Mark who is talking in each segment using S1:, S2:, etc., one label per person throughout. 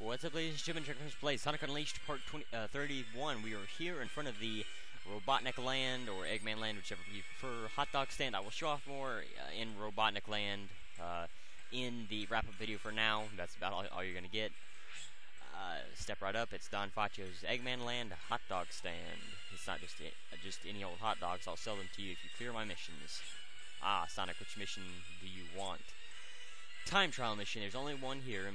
S1: What's up, ladies and gentlemen? Check this play Sonic Unleashed Part 31. We are here in front of the Robotnik Land, or Eggman Land, whichever you prefer, hot dog stand. I will show off more in Robotnik Land in the wrap-up video for now. That's about all you're going to get. Step right up. It's Don Facio's Eggman Land hot dog stand. It's not just any old hot dogs. I'll sell them to you if you clear my missions. Ah, Sonic, which mission do you want? Time trial mission. There's only one here.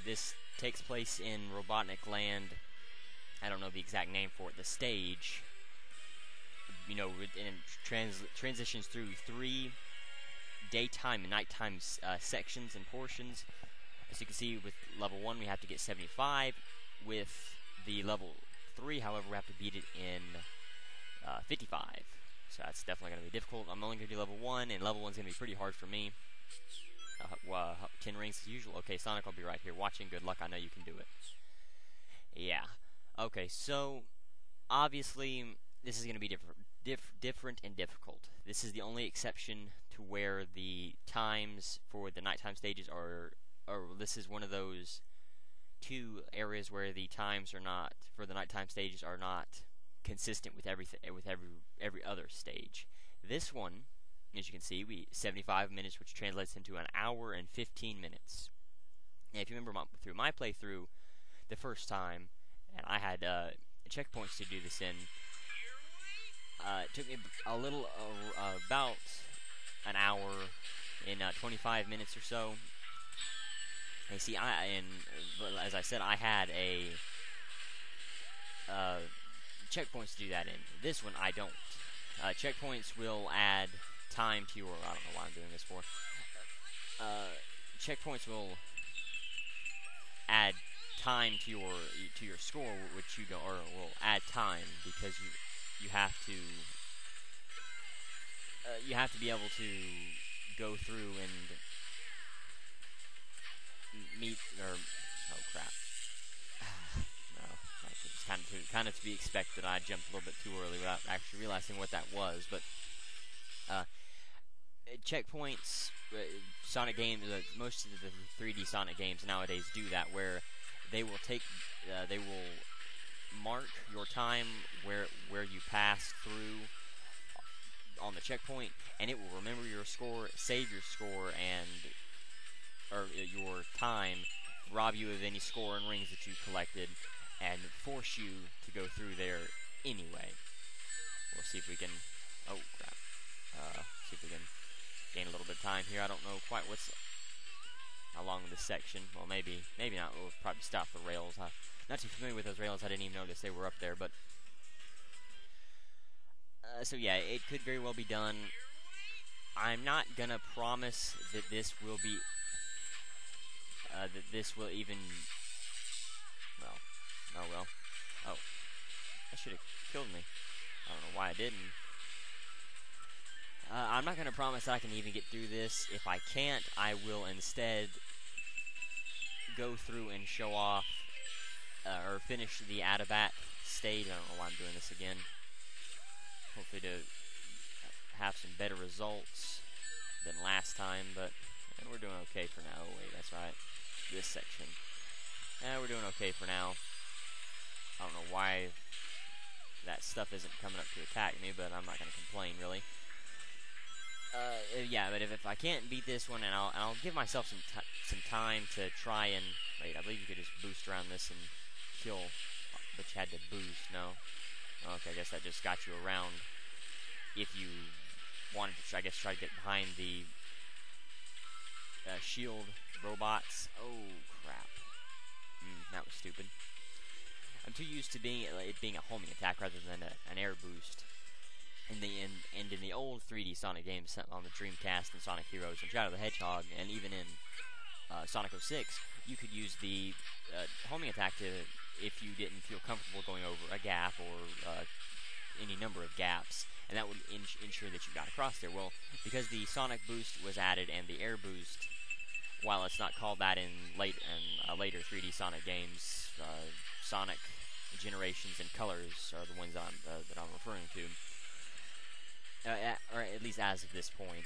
S1: This takes place in Robotnik Land. I don't know the exact name for it. The stage, you know, and transitions through 3 daytime and nighttime sections and portions. As you can see, with level 1, we have to get 75. With the level 3, however, we have to beat it in 55. So that's definitely going to be difficult. I'm only going to do level 1, and level 1 is going to be pretty hard for me. 10 rings as usual. Okay, Sonic, I'll be right here watching. Good luck. I know you can do it. Yeah. Okay, so obviously this is going to be different and difficult. This is the only exception to where the times for the nighttime stages are. Or this is one of those 2 areas where the times are not for the nighttime stages are not consistent with every other stage. This one, as you can see, 75 minutes, which translates into an hour and 15 minutes. Now, if you remember through my playthrough the first time, and I had checkpoints to do this in, it took me a little about an hour in 25 minutes or so. And you see, as I said, I had a checkpoints to do that in. This one, I don't. Checkpoints will add time to your. I don't know why I'm doing this for. Checkpoints will add time to your score, which you don't, or will add time because you have to be able to go through and meet, or oh crap. No, it's kind of to be expected. I jumped a little bit too early without actually realizing what that was, but checkpoints, Sonic games, most of the 3D Sonic games nowadays do that, where they will mark your time where you pass through on the checkpoint, and it will remember your score, save your score, or your time, rob you of any score and rings that you collected, and force you to go through there anyway. We'll see if we can. Oh crap! See if we can gain a little bit of time here. I don't know quite what's along this section. Well, maybe not. We'll probably stop the rails. I'm not too familiar with those rails. I didn't even notice they were up there. But so yeah, it could very well be done. I'm not gonna promise that this will be. That this will even. Well, oh well. Oh, that should have killed me. I don't know why I didn't. I'm not going to promise that I can even get through this. If I can't, I will instead go through and show off, or finish the Adabat stage. I don't know why I'm doing this again. Hopefully to have some better results than last time, but we're doing okay for now. Oh, wait, that's right. This section. We're doing okay for now. I don't know why that stuff isn't coming up to attack me, but I'm not going to complain, really. Yeah, but if I can't beat this one, and I'll give myself some time to try and wait. I believe you could just boost around this and kill, but you had to boost. No, okay. I guess that just got you around. If you wanted to, I guess, try to get behind the shield robots. Oh crap! That was stupid. I'm too used to it being a homing attack rather than an air boost. In the old 3D Sonic games on the Dreamcast and Sonic Heroes and Shadow the Hedgehog, and even in Sonic 06, you could use the homing attack if you didn't feel comfortable going over a gap or any number of gaps, and that would ensure that you got across there. Well, because the Sonic Boost was added and the Air Boost, while it's not called that in later 3D Sonic games, Sonic Generations and Colors are the ones that I'm referring to. Or at least as of this point,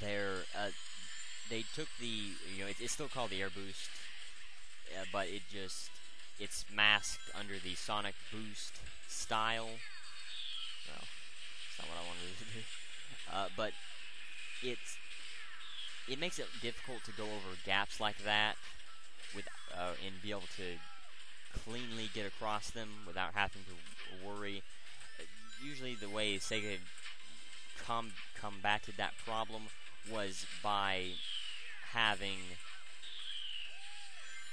S1: they took the, it's still called the Air Boost, but it's masked under the Sonic Boost style. Well, that's not what I wanted to do. But it makes it difficult to go over gaps like that and be able to cleanly get across them without having to worry. Usually the way Sega combated that problem was by having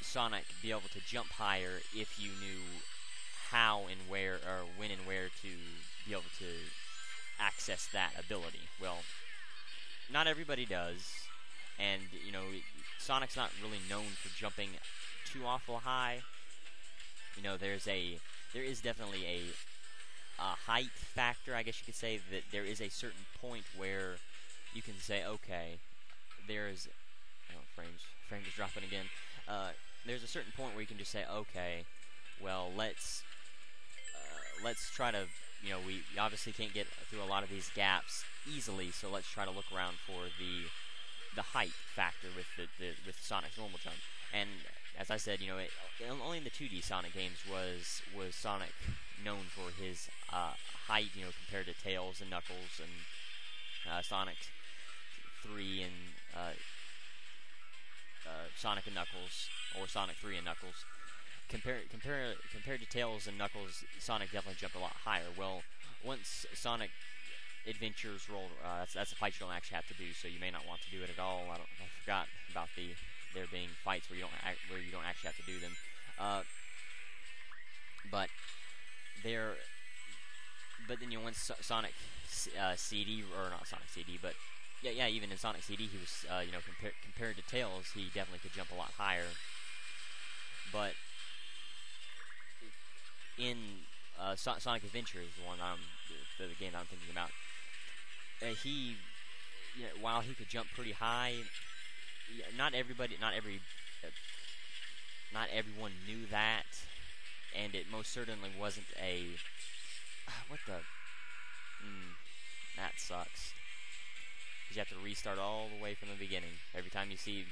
S1: Sonic be able to jump higher if you knew how and where, or when and where to be able to access that ability. Well, not everybody does, and you know, Sonic's not really known for jumping too awful high. You know, there is definitely a height factor, I guess you could say, that there is a certain point where you can say, okay, there's, oh, frames is dropping again. There's a certain point where you can just say, okay, well, let's try to, you know, we obviously can't get through a lot of these gaps easily, so let's try to look around for the height factor with Sonic's normal jump. And as I said, you know, only in the 2D Sonic games was Sonic known for his height, you know, compared to Tails and Knuckles and Sonic 3 and Sonic and Knuckles, or Sonic 3 and Knuckles. Compared to Tails and Knuckles, Sonic definitely jumped a lot higher. Well, once Sonic Adventures rolled, that's a fight you don't actually have to do, so you may not want to do it at all. I forgot about there being fights where you don't actually have to do them. But then you know, once Sonic CD, or not Sonic CD, but yeah, even in Sonic CD, he was you know, compared to Tails, he definitely could jump a lot higher. But in Sonic Adventures, the game I'm thinking about, he, you know, while he could jump pretty high, not everyone knew that, and it most certainly wasn't a that sucks. You have to restart all the way from the beginning. Every time you see,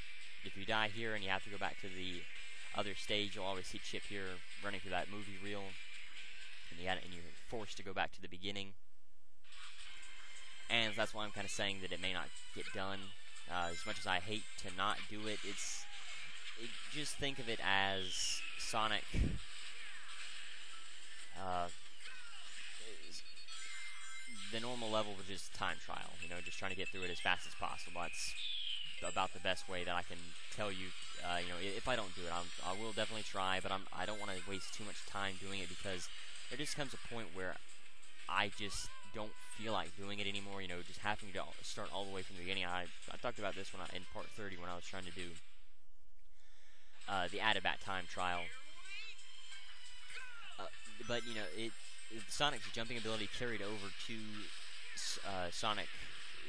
S1: if you die here and you have to go back to the other stage, you'll always see Chip here running through that movie reel, and you're forced to go back to the beginning. And that's why I'm kind of saying that it may not get done. As much as I hate to not do it, just think of it as Sonic the normal level was just time trial, you know, just trying to get through it as fast as possible. That's about the best way that I can tell you. You know, if I don't do it, I will definitely try, but I don't want to waste too much time doing it, because there just comes a point where I just don't feel like doing it anymore. You know, just having to start all the way from the beginning. I talked about this in part 30 when I was trying to do the Adabat time trial. But you know, Sonic's jumping ability carried over to Sonic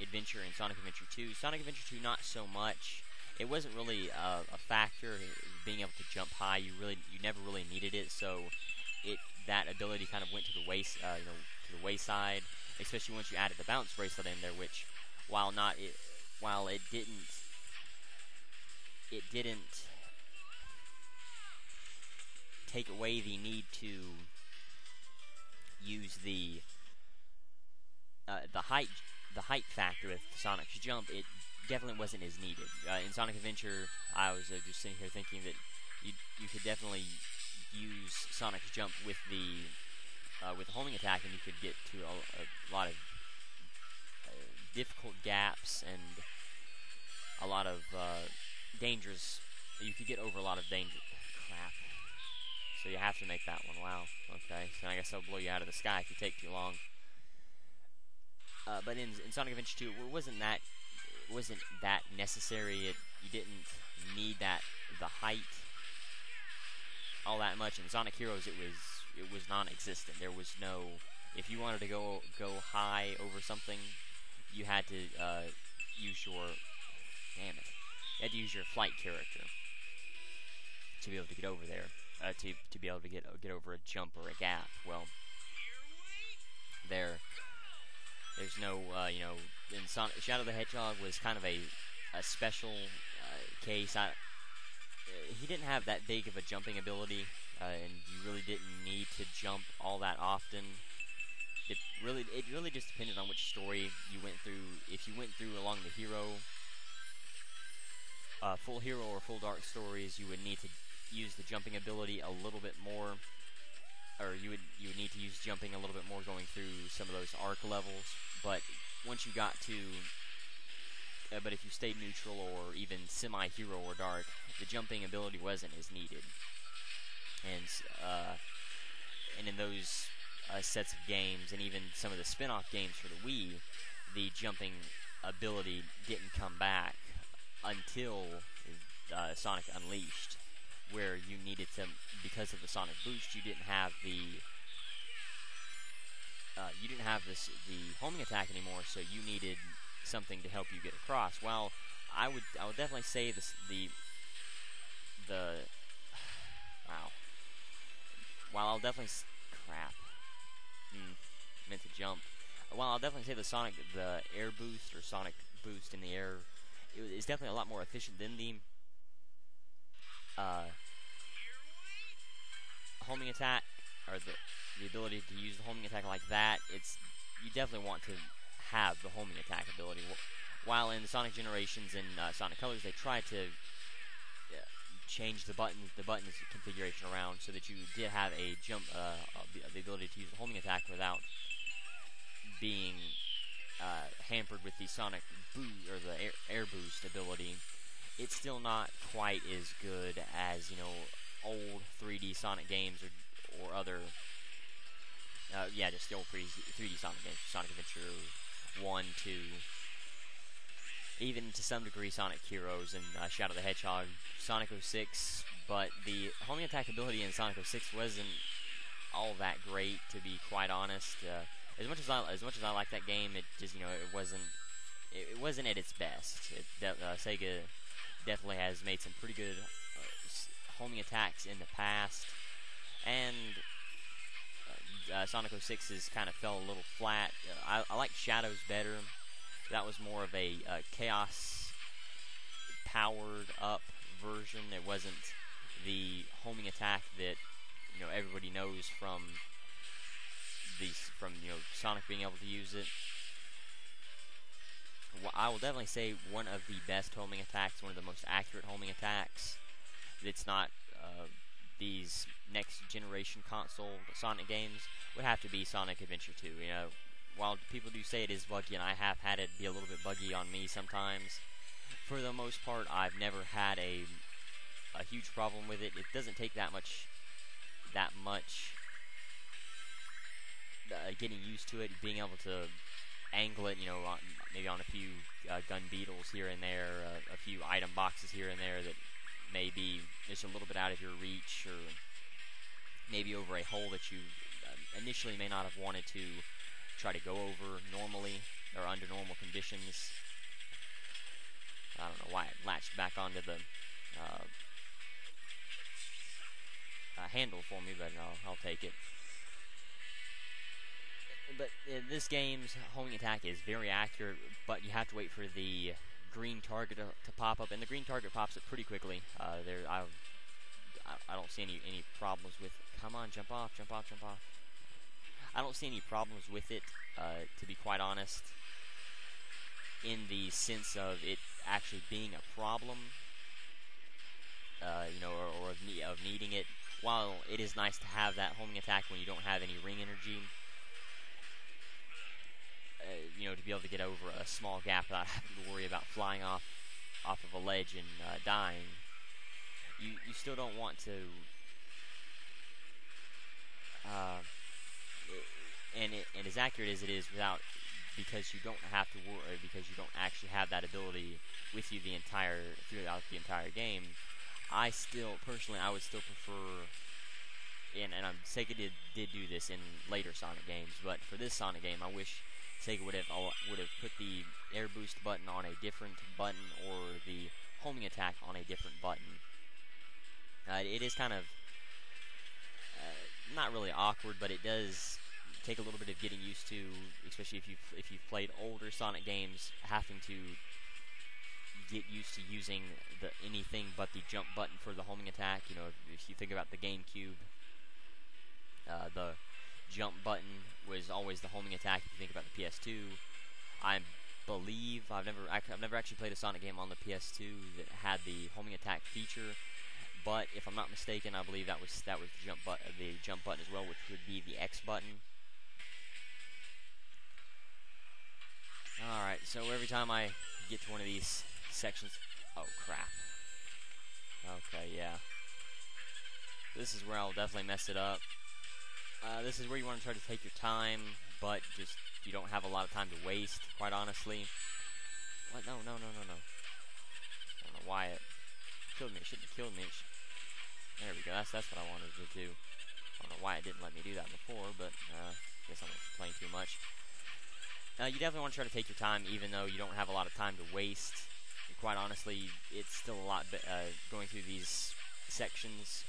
S1: Adventure and Sonic Adventure 2. Sonic Adventure 2, not so much. It wasn't really a factor, being able to jump high. You never really needed it, so that ability kind of went to the wayside, especially once you added the bounce bracelet in there, which while it didn't take away the need to use the height factor with Sonic's jump. It definitely wasn't as needed. In Sonic Adventure, I was just sitting here thinking that you could definitely use Sonic's jump with the homing attack, and you could get to a lot of difficult gaps and a lot of dangers. You could get over a lot of danger. Crap. So you have to make that one. Wow. Okay. So I guess I'll blow you out of the sky if you take too long. But in Sonic Adventure 2, it wasn't that necessary. You didn't need the height all that much. In Sonic Heroes, it was non-existent. There was no, if you wanted to go high over something, you had to use your, damn it, you had to use your flight character to be able to get over there, to be able to get over a jump or a gap. Well, there's no, you know, in Shadow the Hedgehog was kind of a special case. he didn't have that big of a jumping ability, and you really didn't need to jump all that often. It really just depended on which story you went through. If you went through along the hero, full hero or full dark stories, you would need to use the jumping ability a little bit more, or you would need to use jumping a little bit more going through some of those arc levels. But once you got to but if you stayed neutral or even semi-hero or dark, the jumping ability wasn't as needed. And in those sets of games, and even some of the spin-off games for the Wii, the jumping ability didn't come back until Sonic Unleashed, where you needed to, because of the Sonic Boost, you didn't have the the homing attack anymore, so you needed something to help you get across. Well, I would definitely say While I'll definitely meant to jump. While I'll definitely say the air boost or Sonic boost in the air is definitely a lot more efficient than the homing attack, or the ability to use the homing attack like that. You definitely want to have the homing attack ability. While in Sonic Generations and Sonic Colors, they tried to change the buttons configuration around so that you did have a jump, the ability to use the homing attack without being hampered with the Sonic boost or the air boost ability. It's still not quite as good as, you know, old 3D Sonic games or other. Just the old 3D Sonic games, Sonic Adventure 1, 2, even to some degree Sonic Heroes and Shadow the Hedgehog, Sonic 06, but the homing attack ability in Sonic 06 wasn't all that great, to be quite honest. As much as I like that game, it just, you know, it wasn't at its best. Sega definitely has made some pretty good homing attacks in the past, and Sonic 06 has kind of fell a little flat. I like Shadows better. That was more of a chaos powered up version. It wasn't the homing attack that, you know, everybody knows from Sonic being able to use it. Well, I will definitely say one of the best homing attacks, one of the most accurate homing attacks. It's not these next generation console Sonic games, would have to be Sonic Adventure 2. You know, while people do say it is buggy, and I have had it be a little bit buggy on me sometimes, for the most part, I've never had a huge problem with it. It doesn't take that much getting used to it, being able to angle it, you know, maybe on a few gun beetles here and there, a few item boxes here and there that may be just a little bit out of your reach, or maybe over a hole that you initially may not have wanted to try to go over normally or under normal conditions. I don't know why it latched back onto the handle for me, but I'll take it. But this game's homing attack is very accurate, but you have to wait for the green target to pop up, and the green target pops up pretty quickly. I don't see any problems with. Come on, jump off, jump off, jump off. I don't see any problems with it, to be quite honest, in the sense of it actually being a problem, you know, or of needing it. While it is nice to have that homing attack when you don't have any ring energy, you know, to be able to get over a small gap without having to worry about flying off of a ledge and dying. You still don't want to, and as accurate as it is, because you don't have to worry, because you don't actually have that ability with you throughout the entire game. I would still prefer, and Sega did do this in later Sonic games, but for this Sonic game, I wish Sega would have put the air boost button on a different button, or the homing attack on a different button. It is kind of not really awkward, but it does take a little bit of getting used to, especially if you've played older Sonic games, having to get used to using anything but the jump button for the homing attack. You know, if you think about the GameCube, the jump button was always the homing attack. If you think about the PS2, I believe I've never actually played a Sonic game on the PS2 that had the homing attack feature. But if I'm not mistaken, I believe that was the jump button as well, which would be the X button. All right, so every time I get to one of these sections, oh crap. Okay, yeah. This is where I'll definitely mess it up. This is where you want to try to take your time, but just you don't have a lot of time to waste, quite honestly. What? No. I don't know why it killed me. It shouldn't have killed me. There we go. That's what I wanted to do. I don't know why it didn't let me do that before, but I guess I'm playing too much. You definitely want to try to take your time, even though you don't have a lot of time to waste. And quite honestly, it's still a lot going through these sections,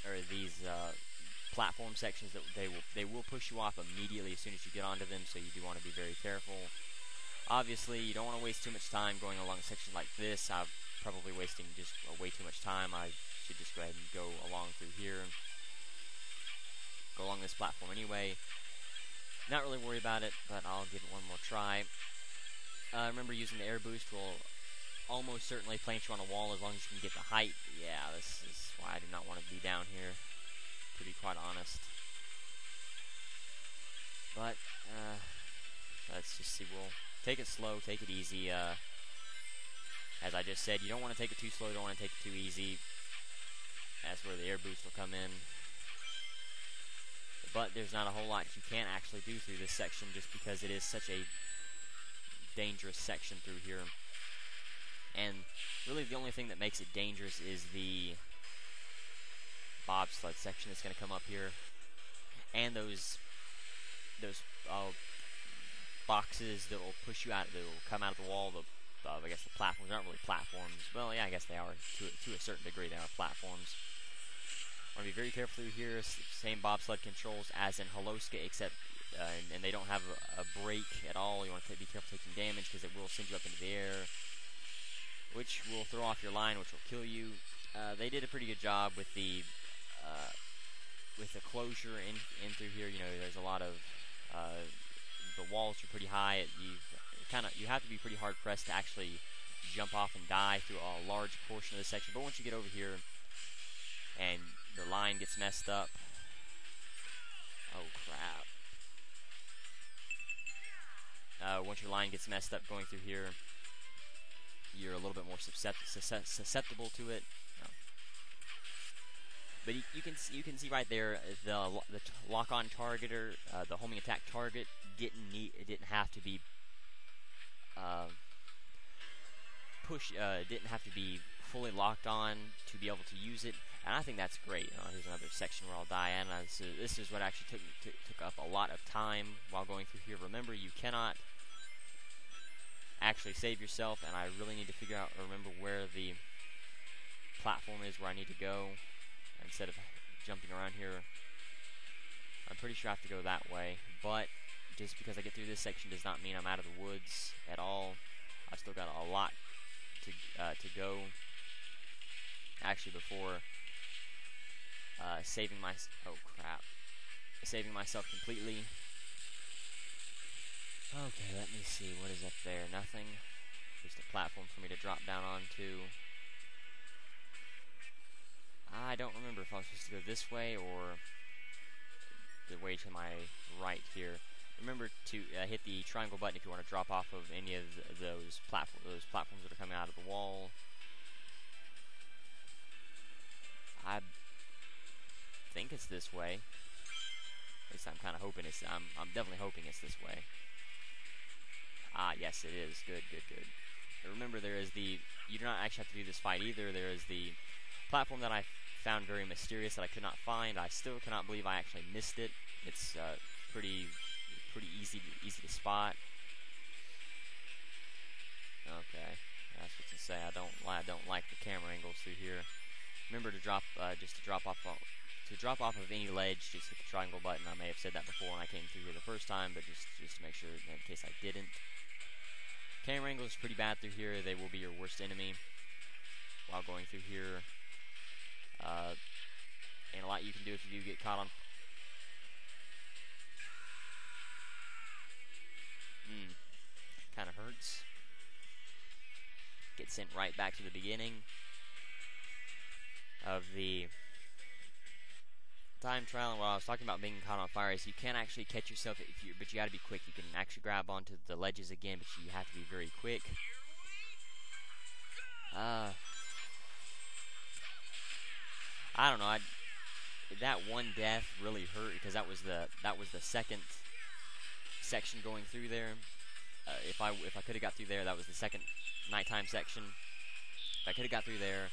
S1: or these platform sections, that they will push you off immediately as soon as you get onto them, so you do want to be very careful. Obviously, you don't want to waste too much time going along a section like this. I'm probably wasting just way too much time. I should just go ahead and go along through here. Go along this platform anyway. Not really worry about it, but I'll give it one more try. Remember, using the air boost will almost certainly plant you on a wall as long as you can get the height. Yeah, this is why I do not want to be down here, to be quite honest. But, let's just see. We'll take it slow, take it easy. As I just said, you don't want to take it too slow, you don't want to take it too easy. That's where the air boost will come in. But there's not a whole lot you can actually do through this section, just because it is such a dangerous section through here. And really the only thing that makes it dangerous is the bobsled section that's going to come up here. And those boxes that will push you out, that will come out of the wall. I guess the platforms aren't really platforms. Well, yeah, I guess they are to a certain degree. They are platforms. Want to be very careful through here. Same bobsled controls as in Holoska, except and they don't have a brake at all. You want to be careful taking damage, because it will send you up into the air, which will throw off your line, which will kill you. They did a pretty good job with the closure in through here. You know, there's a lot of the walls are pretty high. You have to be pretty hard pressed to actually jump off and die through a large portion of the section. But once you get over here and your line gets messed up, oh crap! Once your line gets messed up going through here, you're a little bit more susceptible to it. No. But you can see right there the lock-on targeter, the homing attack target didn't have to be didn't have to be fully locked on to be able to use it, and I think that's great. Here's another section where I'll die in. This is what actually took up a lot of time while going through here. Remember, you cannot actually save yourself, and I really need to remember where the platform is, where I need to go, instead of jumping around here. I'm pretty sure I have to go that way, but just because I get through this section does not mean I'm out of the woods at all. I've still got a lot to go, actually, before saving myself completely. Okay, let me see, what is up there? Nothing. Just a platform for me to drop down onto. I don't remember if I was supposed to go this way or the way to my right here. Remember to hit the triangle button if you want to drop off of any of those platforms that are coming out of the wall. I think it's this way. At least I'm kind of hoping it's. I'm definitely hoping it's this way. Ah, yes, it is. Good. And remember, there is the. You do not actually have to do this fight either. There is the platform that I found very mysterious that I could not find. I still cannot believe I actually missed it. It's pretty easy to spot. Okay, that's what to say. I don't like the camera angles through here. Remember to drop off of any ledge, just hit the triangle button. I may have said that before when I came through here the first time, but just to make sure, in case I didn't. Camera angle is pretty bad through here. They will be your worst enemy while going through here. And a lot you can do if you do get caught on. Kind of hurts. Get sent right back to the beginning of the time trial. And while I was talking about being caught on fire, is you can actually catch yourself but you got to be quick. You can actually grab onto the ledges again, but you have to be very quick. I don't know. That one death really hurt because that was the second section going through there. If I could have got through there, that was the second nighttime section. If I could have got through there,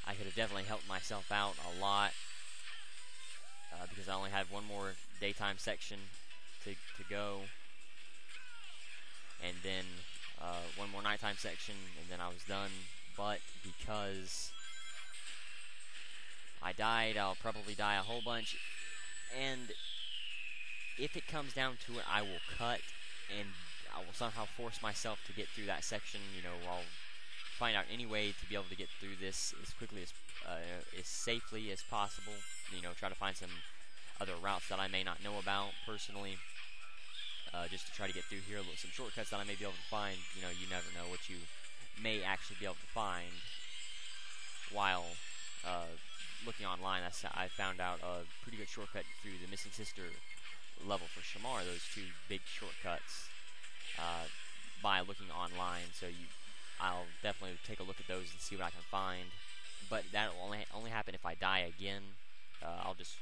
S1: I could have definitely helped myself out a lot because I only had one more daytime section to go, and then one more nighttime section, and then I was done. But because I died, I'll probably die a whole bunch, and if it comes down to it, I will cut, and I will somehow force myself to get through that section. You know, I'll find out any way to be able to get through this as quickly as safely as possible. You know, try to find some other routes that I may not know about personally, just to try to get through here. Some shortcuts that I may be able to find. You know, you never know what you may actually be able to find while looking online. I found out a pretty good shortcut through the Missing Sister level for Shamar. Those two big shortcuts by looking online. So I'll definitely take a look at those and see what I can find. But that will only happen if I die again. I'll just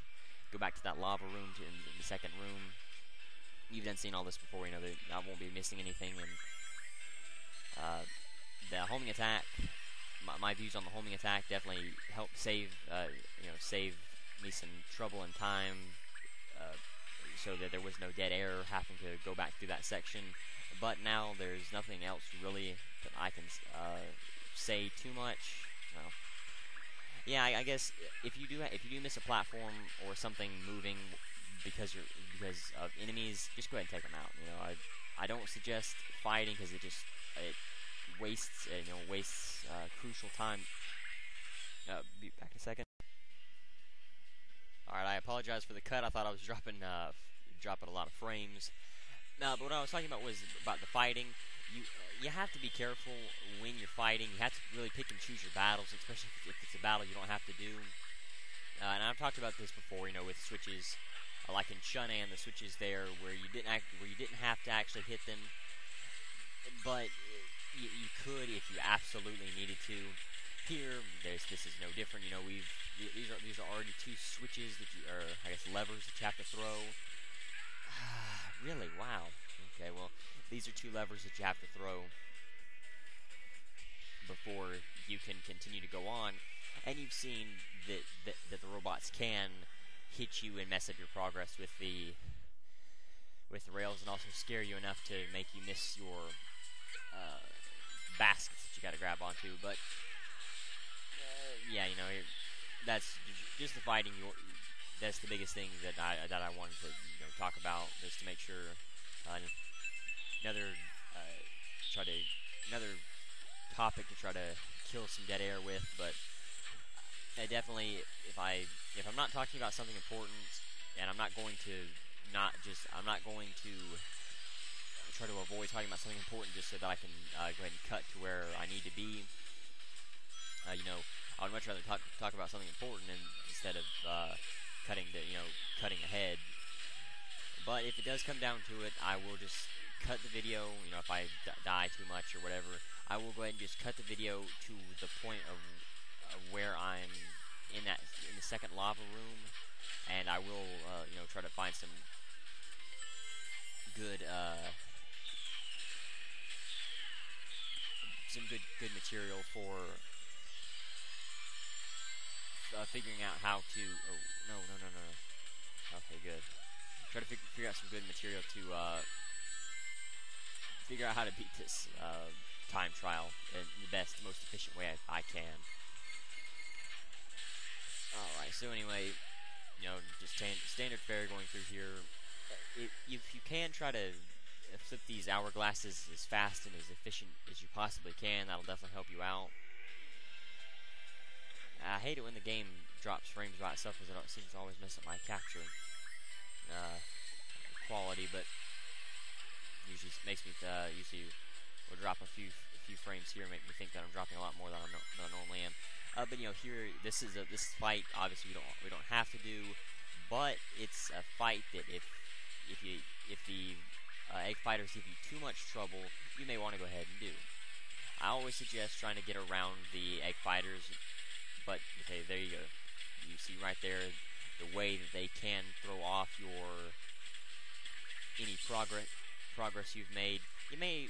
S1: go back to that lava room in the second room. You've done seen all this before, you know, I won't be missing anything. And the homing attack, my views on the homing attack definitely helped save me some trouble and time, so that there was no dead air having to go back through that section. But now there's nothing else really that I can say too much. Well, yeah, I guess if you do miss a platform or something moving because of enemies, just go ahead and take them out. You know, I don't suggest fighting because it wastes crucial time. Be back in a second. All right, I apologize for the cut. I thought I was dropping a lot of frames. No, but what I was talking about was about the fighting. You have to be careful when you're fighting. You have to really pick and choose your battles, especially if it's a battle you don't have to do. And I've talked about this before, you know, with switches, like in Shunan, the switches there where you didn't have to actually hit them, but you could if you absolutely needed to. Here, this is no different. You know, these are already two switches I guess levers that you have to throw. Really? Wow. Okay, well, these are two levers that you have to throw before you can continue to go on. And you've seen that the robots can hit you and mess up your progress with the rails, and also scare you enough to make you miss your baskets that you got to grab onto. But yeah, you know, that's just the fighting. That's the biggest thing that I wanted to talk about, just to make sure another topic to try to kill some dead air with. But I definitely, if I'm not talking about something important, and I'm not going to try to avoid talking about something important just so that I can go ahead and cut to where I need to be. You know, I would much rather talk about something important instead of cutting ahead. But if it does come down to it, I will just cut the video. You know, if I die too much or whatever, I will go ahead and just cut the video to the point of where I'm in the second lava room, and I will try to find some good material for figuring out how to. Oh no. Okay, good. Try to figure out some good material to figure out how to beat this time trial in the best, most efficient way I can. Alright, so anyway, you know, just standard fare going through here. If you can try to flip these hourglasses as fast and as efficient as you possibly can. That'll definitely help you out. I hate it when the game drops frames by itself because it seems to always mess up my capture quality, but usually makes me usually will drop a few frames here and make me think that I'm dropping a lot more than I normally am. But you know, here this fight obviously we don't have to do, but it's a fight that if the egg fighters give you too much trouble, you may want to go ahead and do. I always suggest trying to get around the egg fighters, but okay, there you go. You see right there the way that they can throw off any progress you've made. You may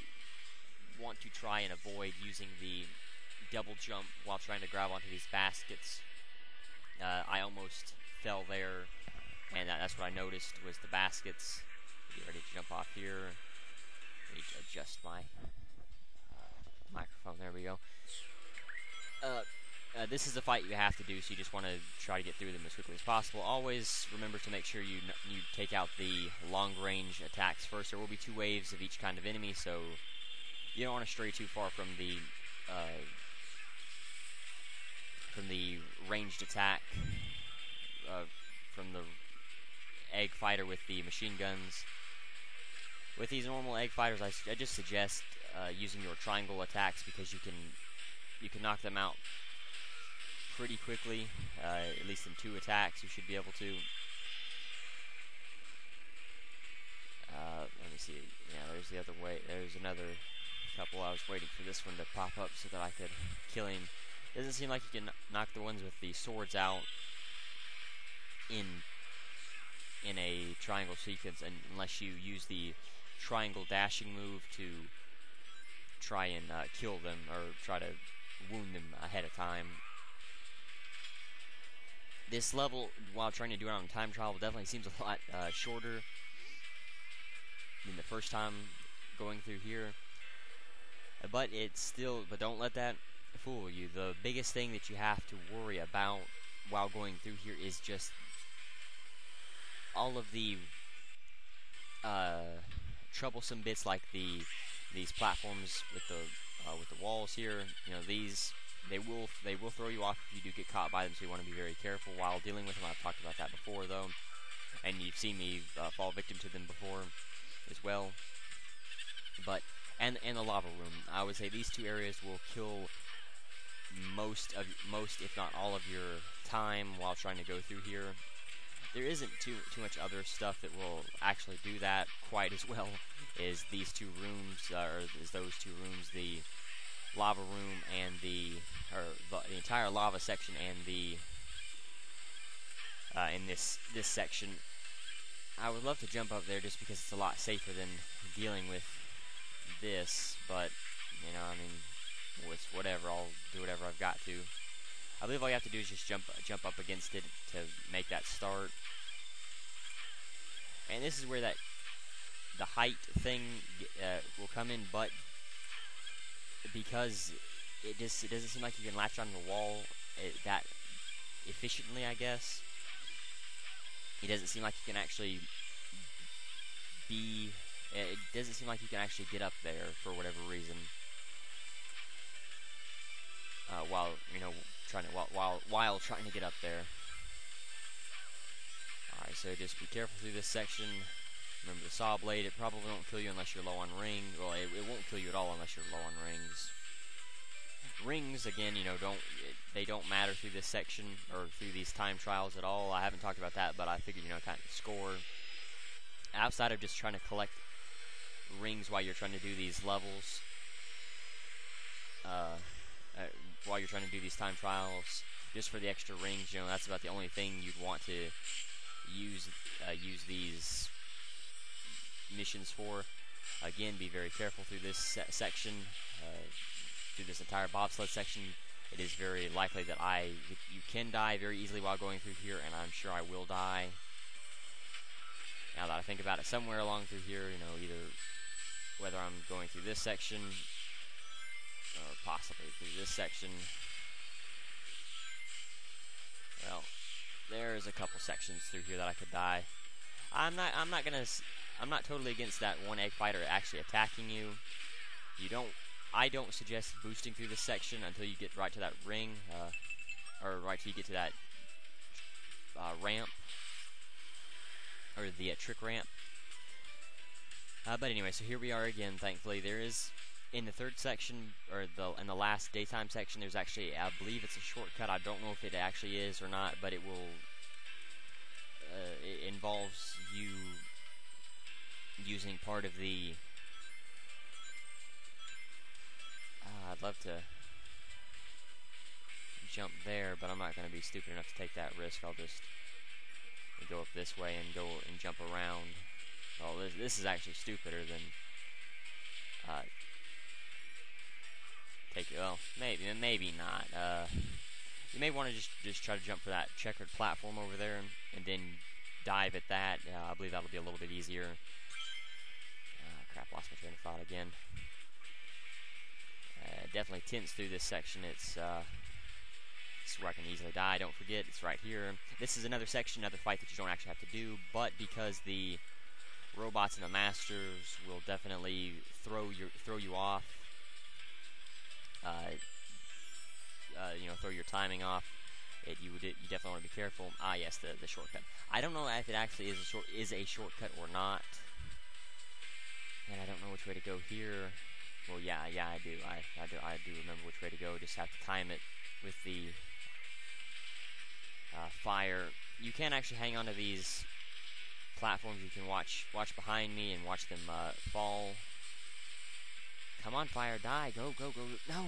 S1: want to try and avoid using the double jump while trying to grab onto these baskets. I almost fell there, and that's what I noticed was the baskets. Get ready to jump off here. I need to adjust my microphone. There we go. This is a fight you have to do, so you just want to try to get through them as quickly as possible. Always remember to make sure you take out the long-range attacks first. There will be 2 waves of each kind of enemy, so you don't want to stray too far from the ranged attack from the egg fighter with the machine guns. With these normal egg fighters, I just suggest using your triangle attacks because you can knock them out pretty quickly. At least in 2 attacks, you should be able to. Let me see. Yeah, there's the other way. There's another couple. I was waiting for this one to pop up so that I could kill him. Doesn't seem like you can knock the ones with the swords out in a triangle sequence, unless you use the triangle dashing move to try and kill them or try to wound them ahead of time. This level, while trying to do it on time trial, definitely seems a lot shorter than the first time going through here. But but don't let that fool you. The biggest thing that you have to worry about while going through here is just all of the troublesome bits, like these platforms with the walls here. You know, these they will throw you off if you do get caught by them, so you want to be very careful while dealing with them. I've talked about that before, though, and you've seen me fall victim to them before as well. But and the lava room, I would say these 2 areas will kill most, if not all, of your time while trying to go through here. There isn't too much other stuff that will actually do that quite as well as these 2 rooms, or as those 2 rooms, the lava room and the entire lava section, and the in this section. I would love to jump up there just because it's a lot safer than dealing with this, but you know, I mean, it's whatever. I'll do whatever I've got to. I believe all you have to do is just jump up against it to make that start. And this is where the height thing will come in, but because it doesn't seem like you can latch onto the wall that efficiently, I guess. It doesn't seem like you can actually it doesn't seem like you can actually get up there for whatever reason. While trying to get up there. Alright, so just be careful through this section. Remember the saw blade, it probably won't kill you unless you're low on rings. Well, it won't kill you at all unless you're low on rings. Rings, again, you know, they don't matter through this section, or through these time trials at all. I haven't talked about that, but I figured, you know, kind of score. Outside of just trying to collect rings while you're trying to do these levels, while you're trying to do these time trials, just for the extra rings, you know, that's about the only thing you'd want to use these missions for. Again, be very careful through this section, through this entire bobsled section. It is very likely that you can die very easily while going through here, and I'm sure I will die. Now that I think about it, somewhere along through here, you know, either whether I'm going through this section or possibly through this section. Well, there's a couple sections through here that I could die. I'm not gonna I'm not totally against that one egg fighter actually attacking you. I don't suggest boosting through this section until you get right to that ring, or right till you get to that ramp, or the trick ramp. But anyway, so here we are again. Thankfully, there is in the third section, or in the last daytime section, there's actually, I believe it's a shortcut. I don't know if it actually is or not, but it will. It involves you using part of the. I'd love to jump there, but I'm not going to be stupid enough to take that risk. I'll just go up this way and go and jump around. Well, this is actually stupider than well, maybe not. You may want to just try to jump for that checkered platform over there and then dive at that. I believe that'll be a little bit easier. Crap, lost my train of thought again. Definitely tense through this section. It's where I can easily die. Don't forget, it's right here. This is another section, another fight that you don't actually have to do, but because the robots and the masters will definitely throw you off. Throw your timing off. You definitely want to be careful. Ah, yes, the shortcut. I don't know if it actually is a shortcut or not, and I don't know which way to go here. Well, yeah, I do. I do remember which way to go. Just have to time it with the fire. You can actually hang onto these platforms. You can watch behind me and watch them fall. Come on, fire, die, go, no!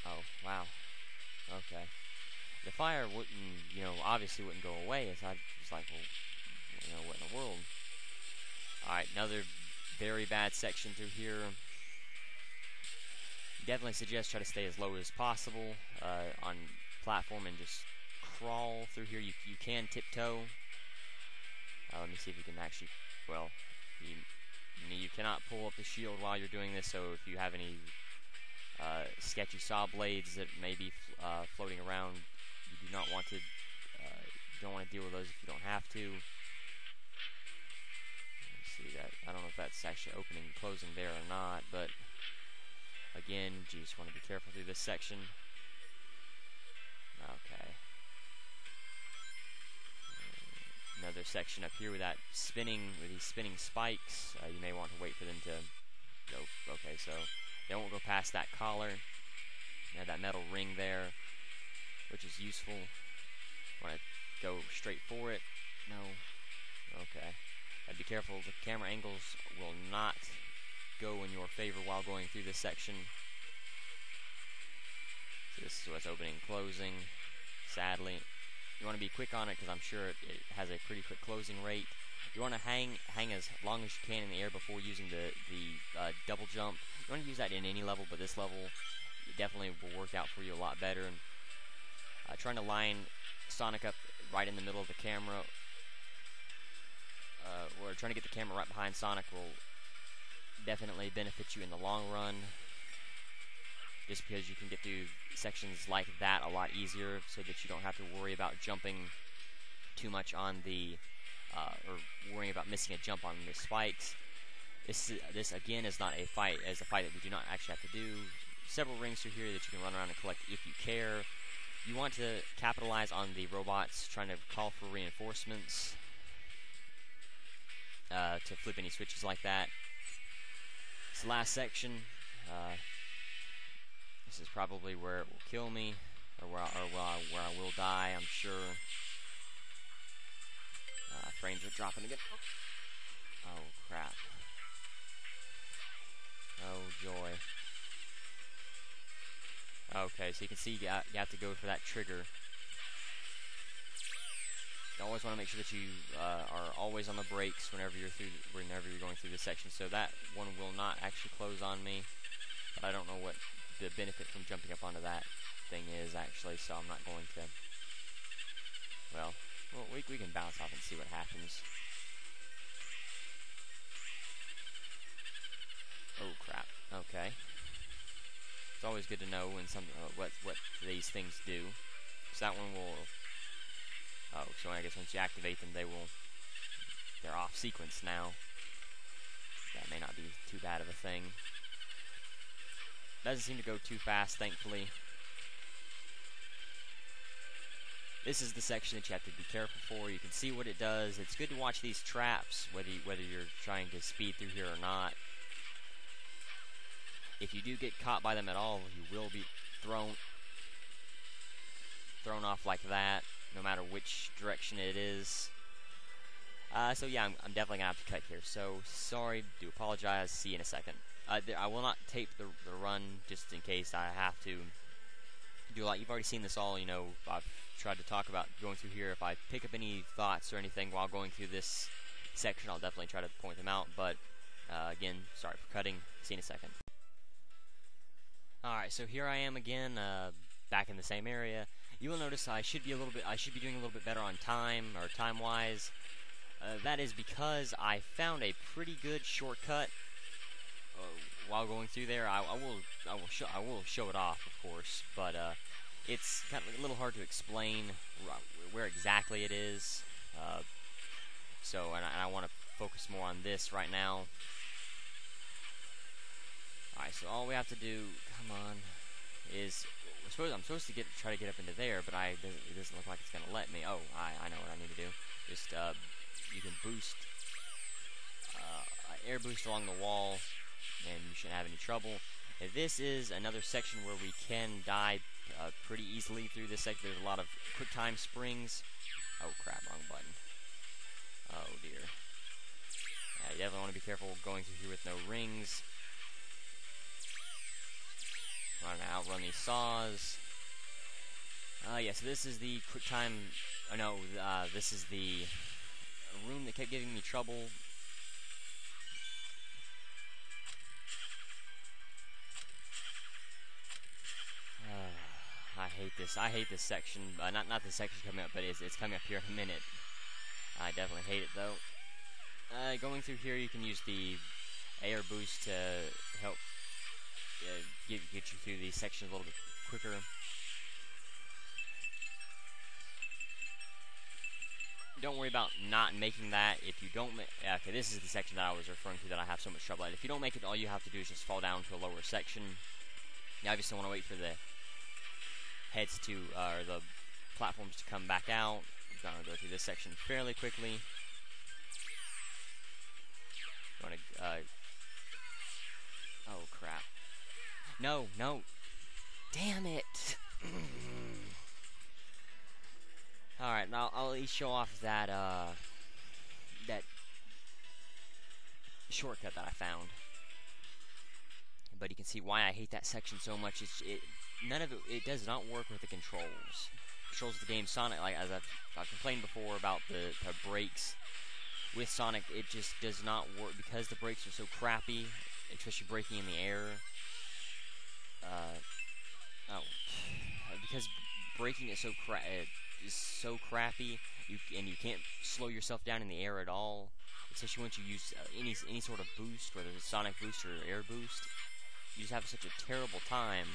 S1: Oh, wow. Okay. The fire wouldn't, obviously wouldn't go away, so I was like, well, what in the world? Alright, another very bad section through here. Definitely suggest try to stay as low as possible on platform and just crawl through here. You can tiptoe. Let me see if you can actually, well, you cannot pull up the shield while you're doing this, so if you have any sketchy saw blades that may be floating around, you do not want to, don't want to deal with those if you don't have to. Let's see that. I don't know if that's actually opening and closing there or not, but again, you just want to be careful through this section. Okay. Another section up here with these spinning spikes. You may want to wait for them to go. Okay, so they won't go past that collar. That metal ring there, which is useful. Want to go straight for it? No. Okay. Be careful. The camera angles will not go in your favor while going through this section. So this is what's opening and closing. Sadly. You want to be quick on it because I'm sure it has a pretty quick closing rate. You want to hang as long as you can in the air before using the double jump. You want to use that in any level, but this level it definitely will work out for you a lot better. And trying to line Sonic up right in the middle of the camera, or trying to get the camera right behind Sonic will definitely benefit you in the long run. Just because you can get through sections like that a lot easier, so that you don't have to worry about jumping too much on the, or worrying about missing a jump on the spikes. This again is not a fight, as a fight that we do not actually have to do. Several rings through here that you can run around and collect if you care. You want to capitalize on the robots trying to call for reinforcements, to flip any switches like that. This last section. This is probably where it will kill me, or where I will die, I'm sure. Frames are dropping again. Oh, crap. Oh, joy. Okay, so you can see you have to go for that trigger. You always want to make sure that you are always on the brakes whenever you're going through this section. So that one will not actually close on me, but I don't know what the benefit from jumping up onto that thing is actually, so I'm not going to. Well, we can bounce off and see what happens. Oh crap! Okay, it's always good to know when what these things do. So that one will. Oh, so I guess once you activate them, they're off sequence now. that may not be too bad of a thing. Doesn't seem to go too fast, thankfully. This is the section that you have to be careful for. You can see what it does. It's good to watch these traps, whether you're trying to speed through here or not. If you do get caught by them at all, you will be thrown off like that, no matter which direction it is. So yeah, I'm definitely gonna have to cut here. So sorry, do apologize. See you in a second. I will not tape the run just in case I have to do a lot. You've already seen this all. You know, I've tried to talk about going through here. If I pick up any thoughts or anything while going through this section, I'll definitely try to point them out. But again, sorry for cutting. See you in a second. Alright, so here I am again, back in the same area. You will notice I should be doing a little bit better on time, or time-wise. That is because I found a pretty good shortcut while going through there. I will show it off, of course, but it's kind of a little hard to explain where exactly it is. And I want to focus more on this right now. Alright, so all we have to do, come on, is I'm supposed to try to get up into there, but it doesn't look like it's gonna let me. Oh, I know what I need to do. Just you can boost, air boost along the wall, and you shouldn't have any trouble. This is another section where we can die pretty easily through this section. There's a lot of quick time springs. Oh crap, wrong button. Oh dear. Yeah, you definitely want to be careful going through here with no rings. Trying to outrun these saws. Yeah, so this is the quick time. Oh no, this is the room that kept giving me trouble. I hate this. I hate this section. Not this section coming up, but it's coming up here in a minute. I definitely hate it though. Going through here, you can use the air boost to help get you through these sections a little bit quicker. Don't worry about not making that. If you don't okay, this is the section that I was referring to that I have so much trouble at. If you don't make it, all you have to do is just fall down to a lower section. You obviously want to wait for the heads to, or the platforms to come back out. I'm going to go through this section fairly quickly. You want to, oh crap. No, no. Damn it. Alright, now I'll at least show off that, that shortcut that I found. But you can see why I hate that section so much. None of it does not work with the controls. Controls of the game Sonic, like as I've complained before about the brakes with Sonic, it just does not work because the brakes are so crappy, especially braking in the air. Because braking is so crappy, and you can't slow yourself down in the air at all. Especially once you use any sort of boost, whether it's Sonic boost or air boost, you just have such a terrible time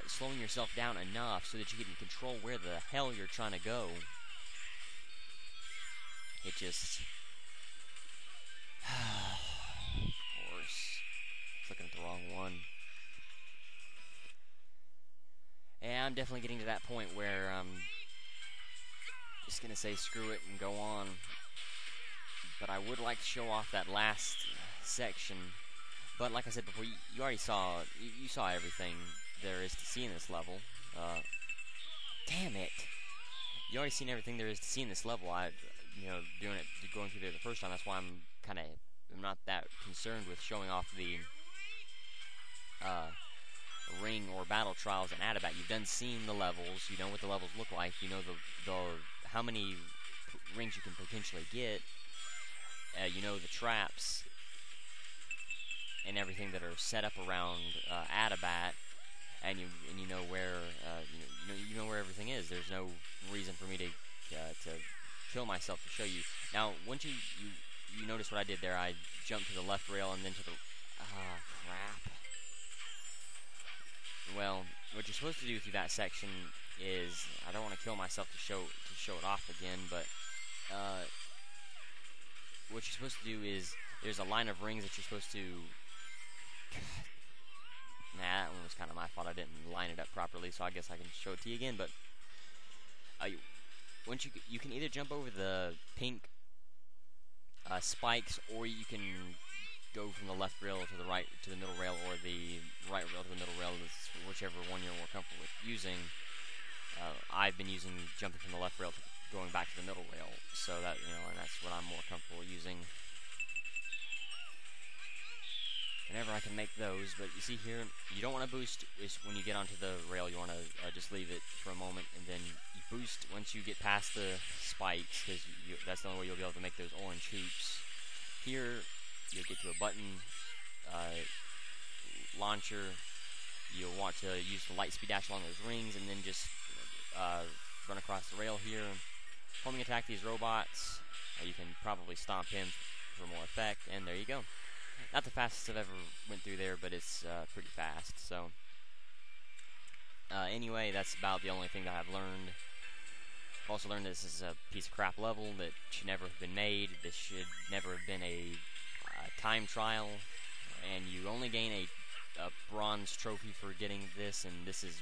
S1: slowing yourself down enough so that you can control where the hell you're trying to go. It just, of course, looking at the wrong one. Yeah, I'm definitely getting to that point where I'm just gonna say screw it and go on. But I would like to show off that last section. But like I said before, you already saw, you saw everything there is to see in this level. Damn it! You already seen everything there is to see in this level. Going through there the first time. That's why I'm not that concerned with showing off the ring or battle trials in Adabat. You've seen the levels. You know what the levels look like. You know how many rings you can potentially get. You know the traps and everything that are set up around Adabat, and you know where you know where everything is. There's no reason for me to kill myself to show you. Now, once you notice what I did there, I jumped to the left rail and then to the crap. Well, what you're supposed to do through that section is, I don't want to kill myself to show it off again, but what you're supposed to do is there's a line of rings that you're supposed to. Nah, that one was kind of my fault. I didn't line it up properly, so I guess I can show it to you again. But once you can either jump over the pink spikes, or you can go from the left rail to the right to the middle rail, or the right rail to the middle rail. It's whichever one you're more comfortable with using. I've been using jumping from the left rail to going back to the middle rail, so that and that's what I'm more comfortable using. Whenever I can make those, but you see here, you don't want to boost. Is when you get onto the rail, you want to just leave it for a moment, and then you boost once you get past the spikes, because that's the only way you'll be able to make those orange hoops. Here, you'll get to a button launcher. You'll want to use the light speed dash along those rings, and then just run across the rail here. Homing attack these robots. You can probably stomp him for more effect, and there you go. Not the fastest I've ever went through there, but it's pretty fast. So anyway, that's about the only thing that I've learned. I've also learned this is a piece of crap level that should never have been made. This should never have been a time trial, and you only gain a bronze trophy for getting this, and this is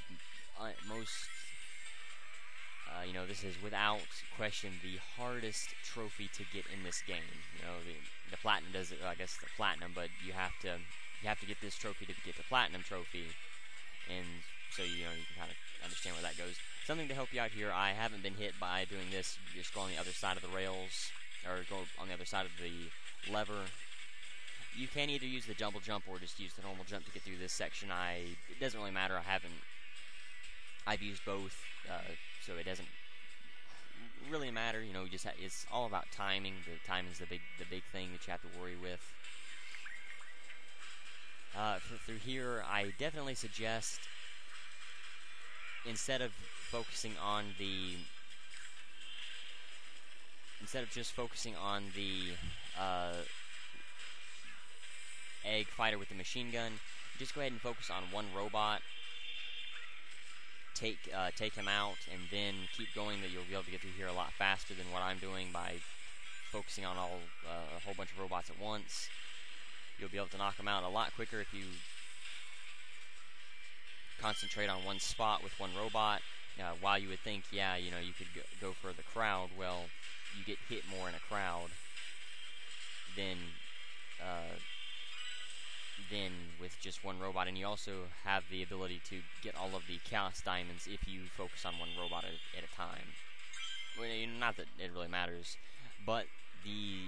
S1: this is without question the hardest trophy to get in this game. The platinum does it, I guess the platinum, but you have to get this trophy to get the platinum trophy, and so you can kind of understand where that goes. Something to help you out here, I haven't been hit by doing this. You just go on the other side of the rails, or go on the other side of the lever. You can either use the double jump or just use the normal jump to get through this section. It doesn't really matter. I've used both, so it doesn't really matter. It's all about timing. The timing's the big thing that you have to worry with. Through here, I definitely suggest, instead of just focusing on the egg fighter with the machine gun, just go ahead and focus on one robot. Take him out, and then keep going. That you'll be able to get through here a lot faster than what I'm doing by focusing on a whole bunch of robots at once. You'll be able to knock them out a lot quicker if you concentrate on one spot with one robot. While you would think, you could go for the crowd, well, you get hit more in a crowd than with just one robot, and you also have the ability to get all of the chaos diamonds if you focus on one robot at a time. Well, not that it really matters, but the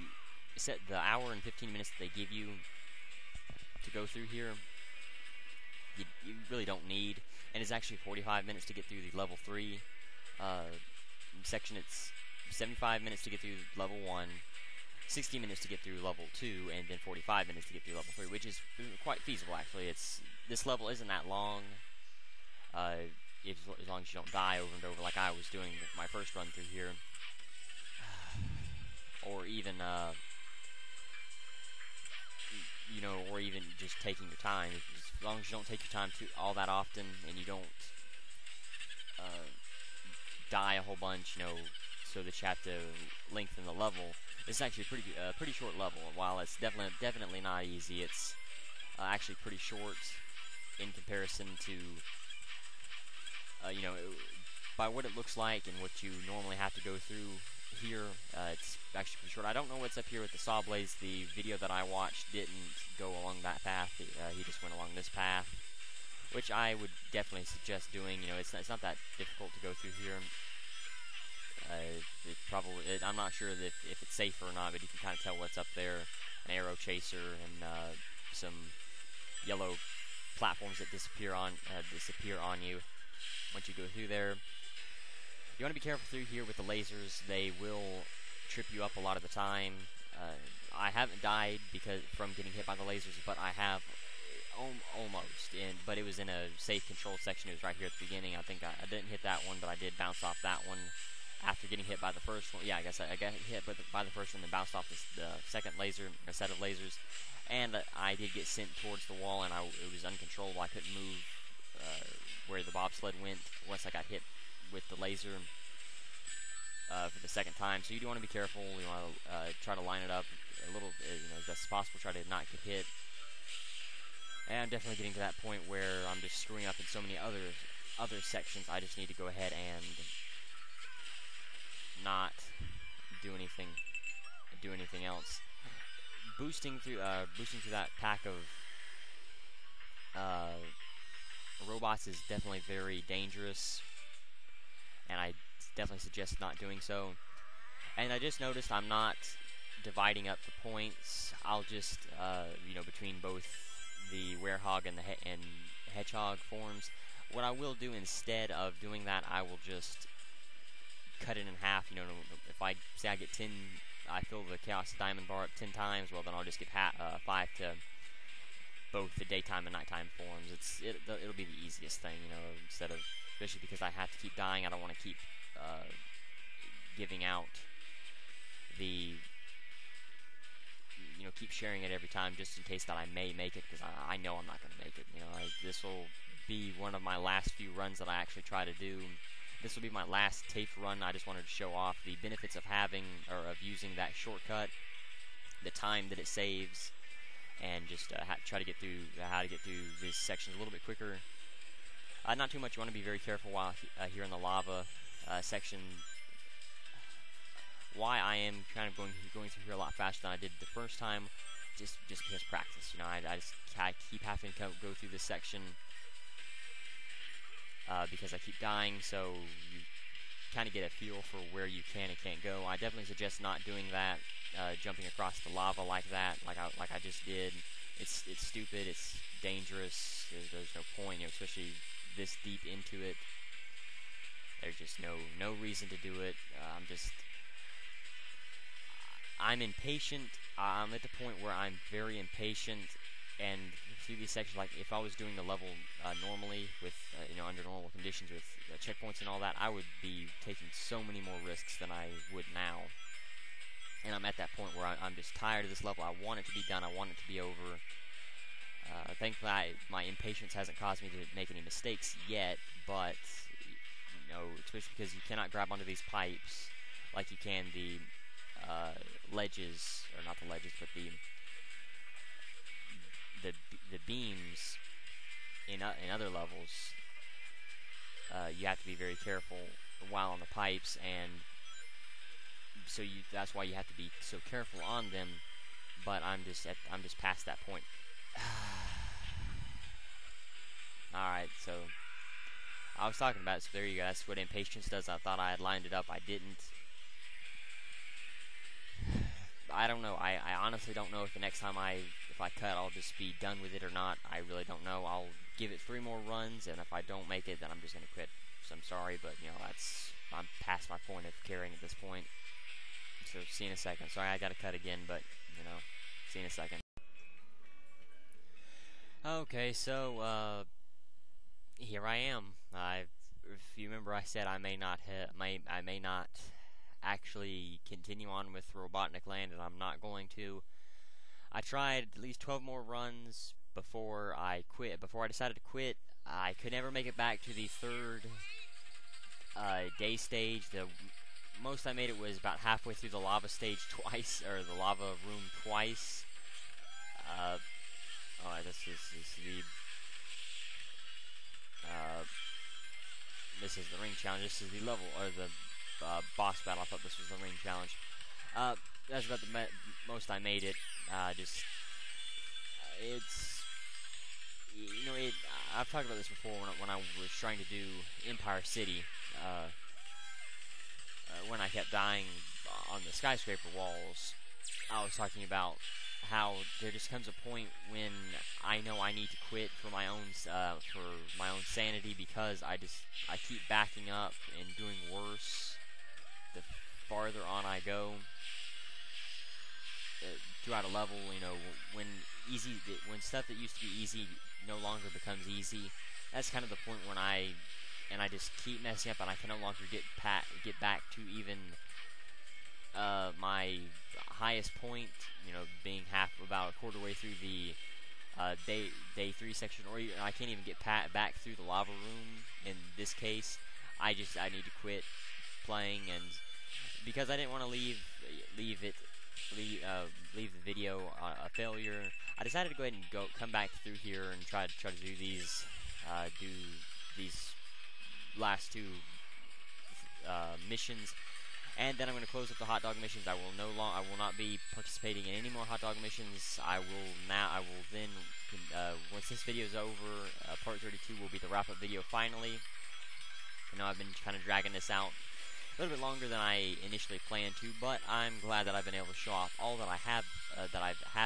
S1: hour and 15 minutes that they give you to go through here, you really don't need, and it's actually 45 minutes to get through the level 3 section. It's 75 minutes to get through level 1, 60 minutes to get through level 2, and then 45 minutes to get through level 3, which is quite feasible, actually. This level isn't that long, as long as you don't die over and over like I was doing my first run through here. Or even, or even just taking your time. As long as you don't take your time all that often, and you don't die a whole bunch, so that you have to lengthen the level. It's actually a pretty short level. While it's definitely not easy, it's actually pretty short in comparison to, by what it looks like and what you normally have to go through here. It's actually pretty short. I don't know what's up here with the saw blades. The video that I watched didn't go along that path. He just went along this path, which I would definitely suggest doing. It's not that difficult to go through here. I'm not sure that if it's safe or not, but you can kind of tell what's up there. An arrow chaser and some yellow platforms that disappear on you once you go through there. You want to be careful through here with the lasers. They will trip you up a lot of the time. I haven't died from getting hit by the lasers, but I have almost. But it was in a safe control section. It was right here at the beginning. I think I didn't hit that one, but I did bounce off that one after getting hit by the first one. Yeah, I guess I got hit by the first one and bounced off the second set of lasers. And I did get sent towards the wall, and it was uncontrollable. I couldn't move where the bobsled went once I got hit with the laser for the second time. So you do want to be careful. You want to try to line it up a little, as best as possible, try to not get hit. And I'm definitely getting to that point where I'm just screwing up in so many other sections. I just need to go ahead and not do anything else. Boosting through that pack of robots is definitely very dangerous, and I definitely suggest not doing so. And I just noticed I'm not dividing up the points. I'll just, between both the werehog and the hedgehog forms, what I will do instead of doing that, I will just cut it in half. If I say I get 10, I fill the Chaos Diamond bar up 10 times, well, then I'll just give 5 to both the daytime and nighttime forms. It'll be the easiest thing, instead of, especially because I have to keep dying. I don't want to keep giving out the, keep sharing it every time, just in case that I may make it, because I know I'm not going to make it. This will be one of my last few runs that I actually try to do. This will be my last taped run. I just wanted to show off the benefits of using that shortcut, the time that it saves, and just try to get through how to get through these sections a little bit quicker. Not too much. You want to be very careful while here in the lava section. Why I am kind of going through here a lot faster than I did the first time, just because practice. I keep having to go through this section because I keep dying, so you kind of get a feel for where you can and can't go. I definitely suggest not doing that, jumping across the lava like that, like I just did. It's stupid. It's dangerous. There's no point, especially this deep into it. There's just no reason to do it. I'm impatient. I'm at the point where I'm very impatient, and through these sections, like if I was doing the level normally with, under normal conditions with checkpoints and all that, I would be taking so many more risks than I would now. And I'm at that point where I'm just tired of this level. I want it to be done. I want it to be over. Thankfully, my impatience hasn't caused me to make any mistakes yet, but, especially because you cannot grab onto these pipes like you can the ledges, or not the ledges, but the beams in other levels. You have to be very careful while on the pipes, and so that's why you have to be so careful on them. But I'm just past that point. All right, so I was talking about it, so there you go. That's what impatience does. I thought I had lined it up. I didn't. I don't know. I honestly don't know if the next time if I cut, I'll just be done with it or not. I really don't know. I'll give it 3 more runs, and if I don't make it, then I'm just going to quit. So I'm sorry, but, I'm past my point of caring at this point. So see you in a second. Sorry, I got to cut again, but, see you in a second. Okay, so, here I am. If you remember, I said I may not actually continue on with Robotnik Land, and I'm not going to. I tried at least 12 more runs before I quit. Before I decided to quit, I could never make it back to the 3rd day stage. The most I made it was about halfway through the lava stage twice, or the lava room twice. This is the ring challenge. This is the level, or the boss battle. I thought this was the ring challenge. That's about the most I made it. I've talked about this before when I was trying to do Empire City. When I kept dying on the skyscraper walls, I was talking about how there just comes a point when I know I need to quit for my own sanity, because I keep backing up and doing worse the farther on I go throughout a level. When stuff that used to be easy no longer becomes easy, that's kind of the point when I just keep messing up, and I can no longer get back to even my highest point, being about a quarter way through the day 3 section, or I can't even get back through the lava room. In this case, I need to quit playing, and because I didn't want to leave it leave the video a failure, I decided to go ahead and come back through here and try to do these last two missions, and then I'm going to close up the hot dog missions. I will not be participating in any more hot dog missions. I will then once this video is over, part 32 will be the wrap-up video finally. I know I've been kind of dragging this out a little bit longer than I initially planned to, but I'm glad that I've been able to show off all that I have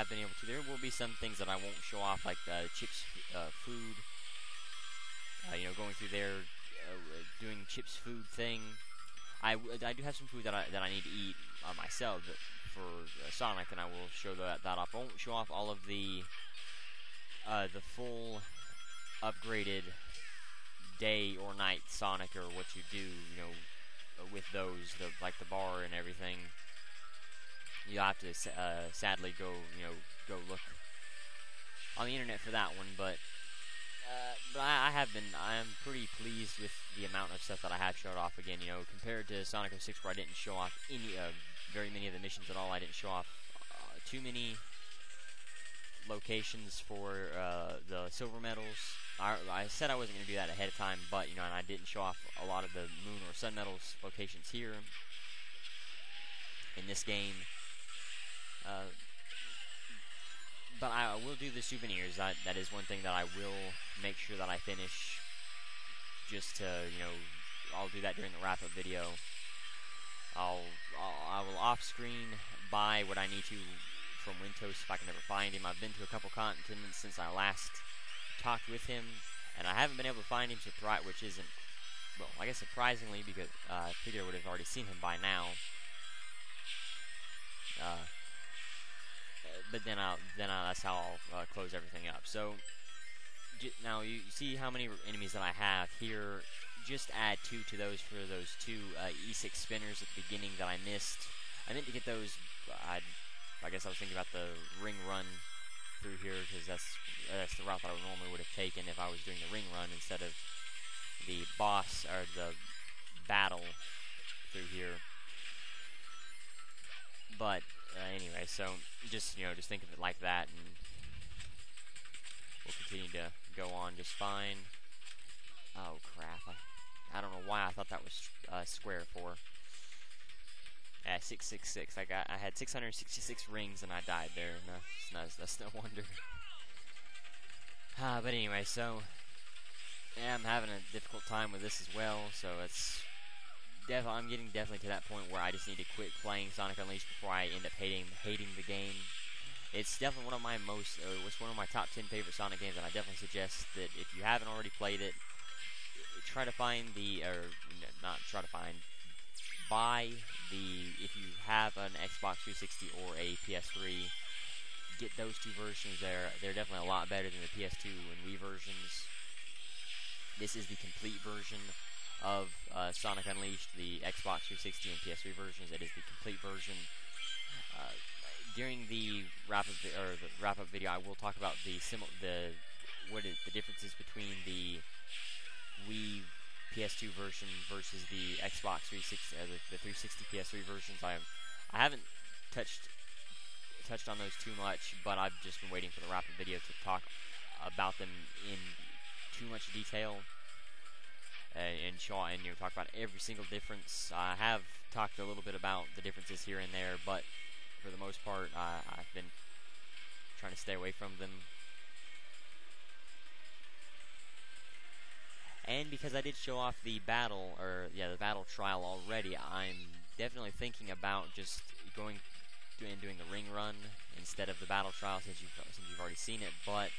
S1: been able to. There will be some things that I won't show off, like Chip's food. Going through there, doing Chip's food thing. I do have some food that I need to eat myself for Sonic, and I will show that off. I won't show off all of the full upgraded day or night Sonic, or what you do, with those, like the bar and everything. You'll have to sadly go look on the internet for that one, but I'm pretty pleased with the amount of stuff that I have showed off. Again, compared to Sonic 06, where I didn't show off very many of the missions at all. I didn't show off too many locations for the silver medals. I said I wasn't going to do that ahead of time, but and I didn't show off a lot of the moon or sun medals locations here in this game. But I will do the souvenirs. That is one thing that I will make sure that I finish. Just to I'll do that during the wrap-up video. I will off-screen buy what I need to from Wintos if I can ever find him. I've been to a couple continents since I last talked with him, and I haven't been able to find him, which isn't, well, I guess surprisingly, because I figured I would have already seen him by now. But then that's how I'll close everything up. So now you see how many enemies that I have here. Just add 2 to those for those 2 E6 spinners at the beginning that I missed. I meant to get those. I guess I was thinking about the ring run through here, because that's the route that I normally would have taken if I was doing the ring run instead of the boss or the battle through here. But anyway, so just think of it like that, and we'll continue to go on just fine. Oh crap! I don't know why I thought that was square for. 666. I had 666 rings and I died there. No, that's no wonder. But anyway, so yeah, I'm having a difficult time with this as well. So it's I'm getting definitely to that point where I just need to quit playing Sonic Unleashed before I end up hating the game. It's definitely one of my it's one of my top 10 favorite Sonic games, and I definitely suggest that if you haven't already played it, try to find buy if you have an Xbox 360 or a PS3, get those 2 versions. They're definitely a lot better than the PS2 and Wii versions. This is the complete version of Sonic Unleashed, the Xbox 360 and PS3 versions. It is the complete version. During the wrap-up video, I will talk about the differences between the Wii PS2 version versus the Xbox 360, the 360 PS3 versions. I haven't touched on those too much, but I've just been waiting for the wrap-up video to talk about them in too much detail and talk about every single difference. I have talked a little bit about the differences here and there, but for the most part, I've been trying to stay away from them. And because I did show off the battle trial already, I'm definitely thinking about just doing the ring run instead of the battle trial, since you've already seen it. But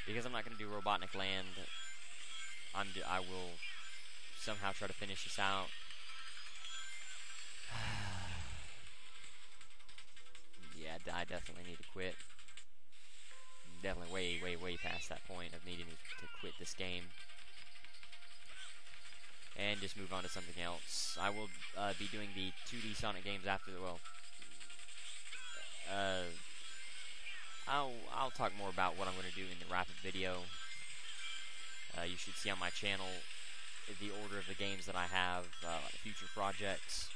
S1: because I'm not going to do Robotnik Land, I will somehow try to finish this out. Yeah, I definitely need to quit. I'm definitely way past that point of needing to quit this game and just move on to something else. I will be doing the 2D Sonic games after I'll talk more about what I'm going to do in the wrap-up video. You should see on my channel the order of the games that I have, future projects.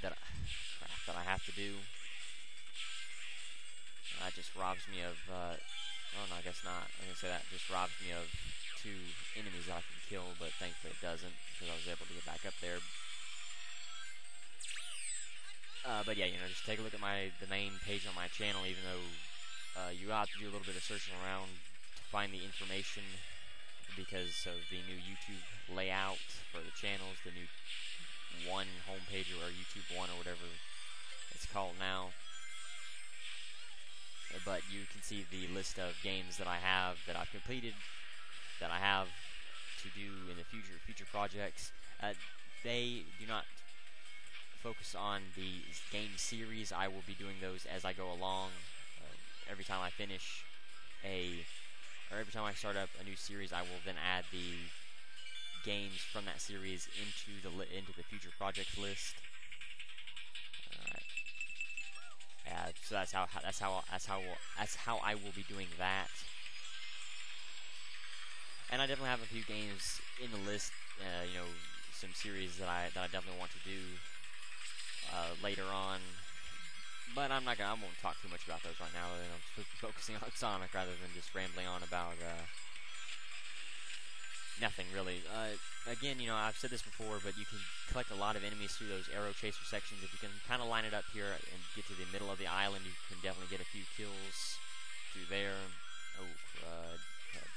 S1: Crap. that I have to do. That just robs me of, oh no, I guess not. I was gonna say that just robs me of 2 enemies that I can kill, but thankfully it doesn't, because I was able to get back up there. But yeah, you know, just take a look at the main page on my channel, even though you have to do a little bit of searching around to find the information because of the new YouTube layout for the channels, the new One homepage, or YouTube One, or whatever it's called now. But you can see the list of games that I have, that I've completed, that I have to do in the future projects. They do not focus on the game series. I will be doing those as I go along. Every time I finish or every time I start up a new series, I will then add the games from that series into the future projects list. So that's how I will be doing that. And I definitely have a few games in the list, you know, some series that I definitely want to do later on. But I won't talk too much about those right now. I'm supposed to be focusing on Sonic rather than just rambling on about nothing really. Again, you know, I've said this before, but you can collect a lot of enemies through those arrow chaser sections. If you can kind of line it up here and get to the middle of the island, you can definitely get a few kills through there. Oh, crud.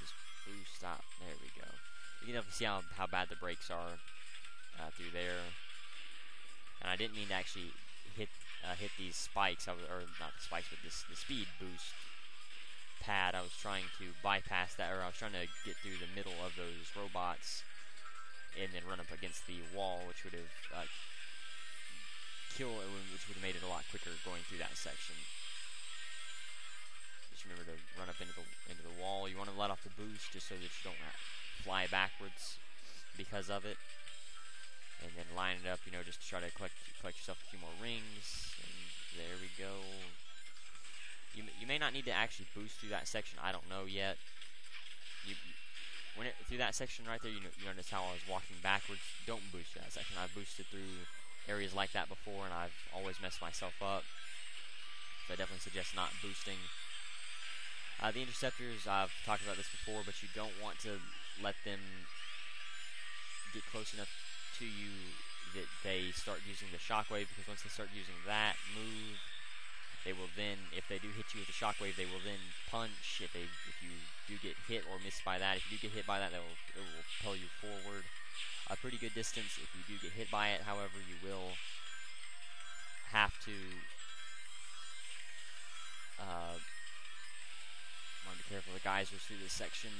S1: Just boost, stop. There we go. You can definitely see how bad the brakes are through there. And I didn't mean to actually hit these spikes, or not the spikes, but the speed boost pad. I was trying to bypass that, or I was trying to get through the middle of those robots and then run up against the wall, which would have which would have made it a lot quicker going through that section. Just remember to run up into the wall. You want to let off the boost just so that you don't fly backwards because of it. And then line it up, you know, just to try to collect yourself a few more rings. And there we go. You may not need to actually boost through that section. I don't know yet. Through that section right there, you notice how I was walking backwards. Don't boost through that section. I've boosted through areas like that before, and I've always messed myself up. So I definitely suggest not boosting. The interceptors, I've talked about this before, but you don't want to let them get close enough to you that they start using the shockwave, because once they start using that move, they will then, if they do hit you with a shockwave, they will then punch. If you do get hit or miss by that, if you do get hit by that, it will propel you forward a pretty good distance. If you do get hit by it, however, you will have to want to be careful of the geysers through this section.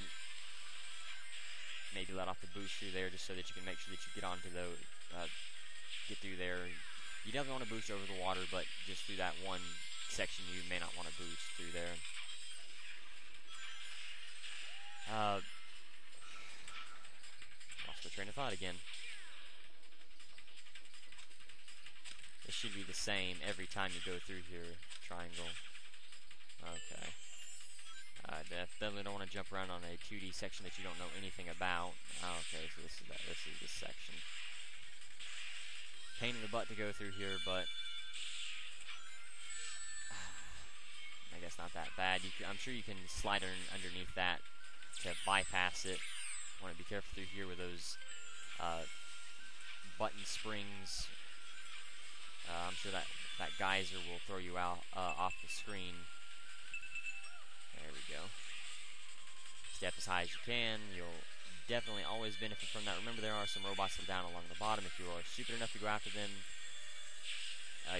S1: Maybe let off the boost through there just so that you can make sure that you get onto get through there. You definitely want to boost over the water, but just through that one section you may not want to boost through there. Lost my train of thought again. It should be the same every time you go through here. Triangle. Okay. Definitely don't want to jump around on a 2D section that you don't know anything about. Okay, so this is this section. Pain in the butt to go through here, but I guess not that bad. I'm sure you can slide underneath that to bypass it. Want to be careful through here with those button springs. I'm sure that geyser will throw you out off the screen. There we go. Step as high as you can. You'll definitely always benefit from that. Remember, there are some robots down along the bottom. If you are stupid enough to go after them,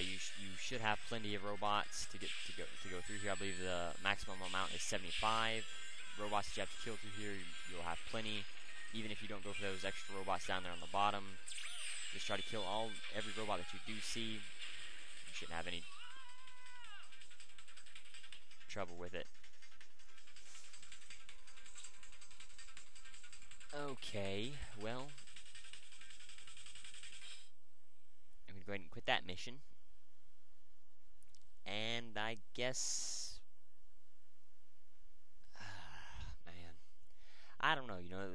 S1: you should have plenty of robots to go through here. I believe the maximum amount is 75 robots that you have to kill through here. You'll have plenty, even if you don't go for those extra robots down there on the bottom. Just try to kill every robot that you do see. You shouldn't have any trouble with it. Okay, well, I'm going to go ahead and quit that mission. And I guess, man, I don't know, you know,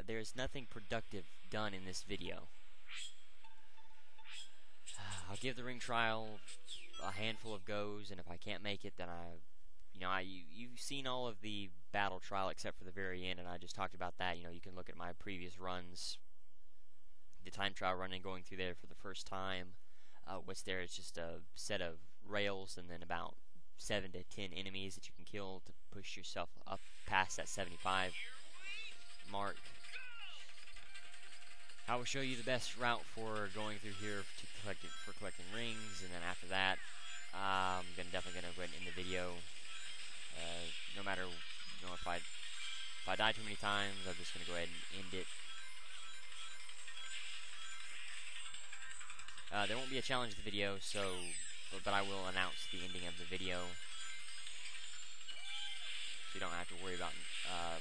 S1: there's nothing productive done in this video. I'll give the ring trial a handful of goes, and if I can't make it, then you've seen all of the battle trial except for the very end, and I just talked about that. You can look at my previous runs, the time trial run, and going through there for the first time. What's there is just a set of rails, and then about 7 to 10 enemies that you can kill to push yourself up past that 75 mark. I will show you the best route for going through here for collecting rings, and then after that, I'm definitely gonna go ahead and end the video. No matter, if I die too many times, I'm just gonna go ahead and end it. There won't be a challenge in the video, but I will announce the ending of the video, so you don't have to worry about that.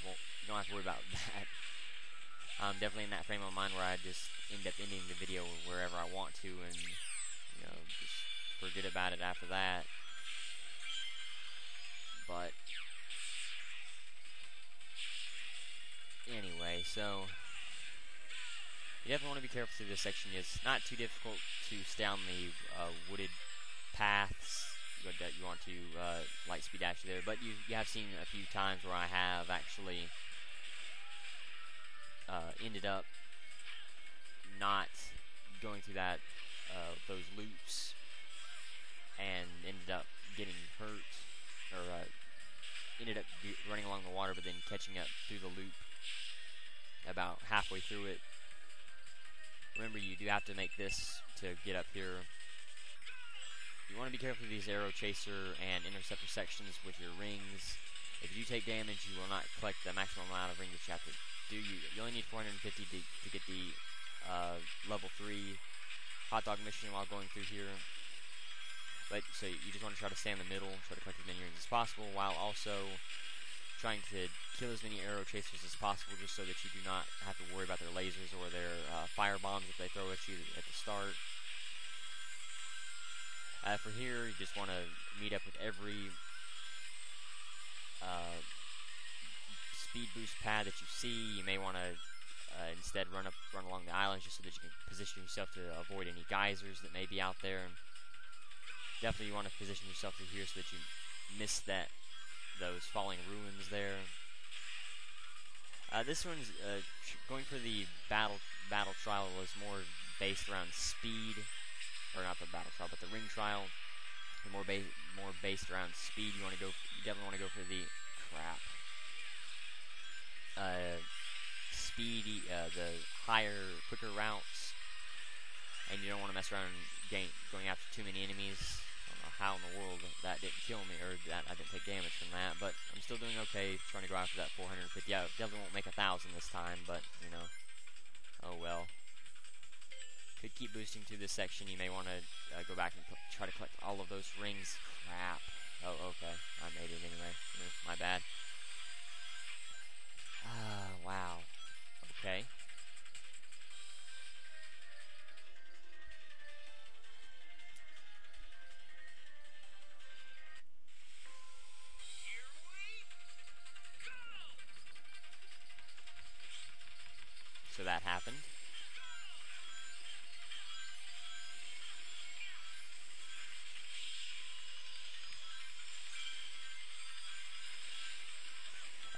S1: I'm definitely in that frame of mind where I just end up ending the video wherever I want to, and just forget about it after that. But anyway, so you definitely want to be careful through this section. It's not too difficult to stay on the wooded paths that you want to light speed dash there, but you have seen a few times where I have actually ended up not going through those loops, and ended up getting hurt, or ended up running along the water, but then catching up through the loop about halfway through it. Remember, you do have to make this to get up here. You want to be careful of these arrow chaser and interceptor sections with your rings. If you take damage, you will not collect the maximum amount of rings that you have to do. You only need 450 to get the level 3 hot dog mission while going through here. But so you just want to try to stay in the middle, try to collect as many rings as possible, while also trying to kill as many arrow chasers as possible, just so that you do not have to worry about their lasers or their fire bombs that they throw at you at the start. For here, you just want to meet up with every speed boost pad that you see. You may want to instead run along the islands, just so that you can position yourself to avoid any geysers that may be out there. Definitely, you want to position yourself through here so that you miss those falling ruins there. This one's going for the battle trial was more based around speed, or not the battle trial, but the ring trial. More based around speed. You definitely want to go for the speedy, the higher, quicker routes, and you don't want to mess around going after too many enemies. I don't know how in the world that didn't kill me, or that I didn't take damage from that, but I'm still doing okay trying to go after that 450. I definitely won't make 1,000 this time, but oh well. Could keep boosting through this section. You may want to go back and try to collect all of those rings. Crap. Oh, okay. I made it anyway. My bad. Wow. Okay. So that happened.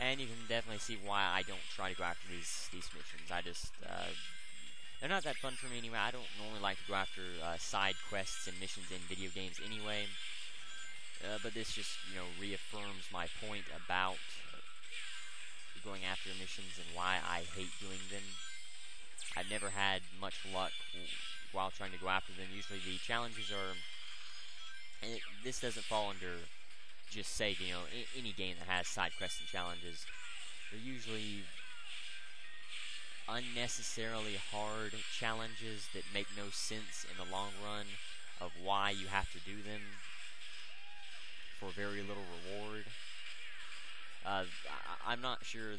S1: And you can definitely see why I don't try to go after these missions. I just, they're not that fun for me anyway. I don't normally like to go after side quests and missions in video games anyway. But this just, reaffirms my point about going after missions and why I hate doing them. I've never had much luck while trying to go after them. Usually the challenges are, and this doesn't fall under just say, any game that has side quests and challenges. They're usually unnecessarily hard challenges that make no sense in the long run of why you have to do them for very little reward. I'm not sure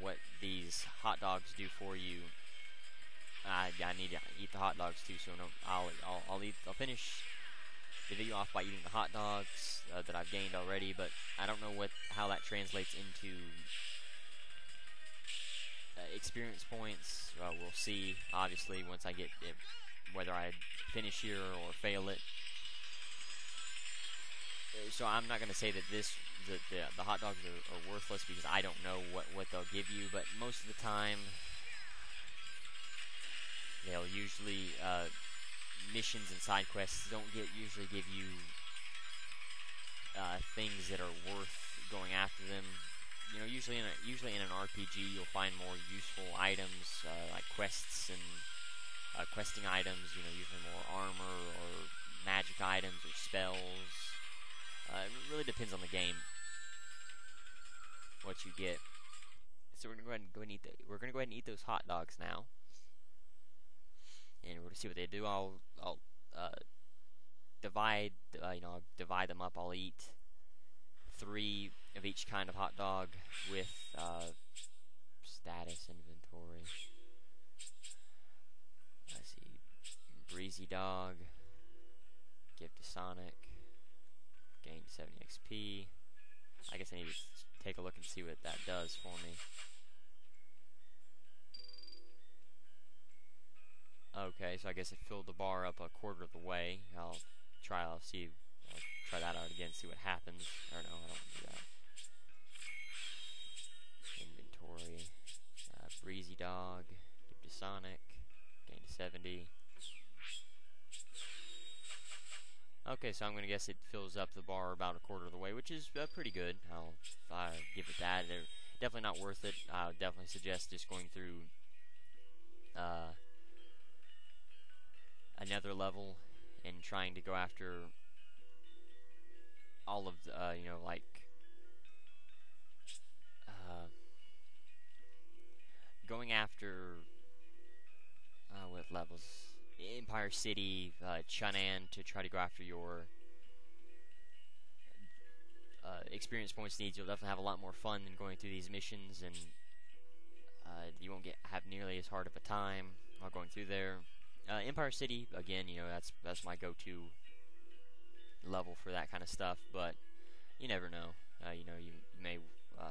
S1: what these hot dogs do for you. I need to eat the hot dogs too, so I'll finish the video off by eating the hot dogs that I've gained already, but I don't know how that translates into experience points. We'll see, obviously, once I get whether I finish here or fail it. So I'm not going to say that the hot dogs are worthless, because I don't know what they'll give you, but most of the time they'll usually missions and side quests don't usually give you things that are worth going after them. You know, usually in an RPG you'll find more useful items like quests and questing items. You know, usually more armor or magic items or spells. It really depends on the game what you get. So we're gonna go ahead and eat those hot dogs now, and we're gonna see what they do. I'll divide them up. I'll eat 3 of each kind of hot dog with status inventory. Let's see, breezy dog. Give to Sonic. Gain 70 XP. I guess I need to take a look and see what that does for me. Okay, so I guess it filled the bar up a quarter of the way. I'll try that out again, see what happens. Or no, I don't do that. Inventory. Breezy dog. Give to Sonic. Gain to 70. Okay, so I'm going to guess it fills up the bar about a quarter of the way, which is pretty good. I'll give it that. They're definitely not worth it. I would definitely suggest just going through another level and trying to go after all of the, going after, what levels? Empire City, Chunan, to try to go after your experience points needs. You'll definitely have a lot more fun than going through these missions, and you won't have nearly as hard of a time while going through there. Empire City, again, that's my go-to level for that kind of stuff, but you never know. You may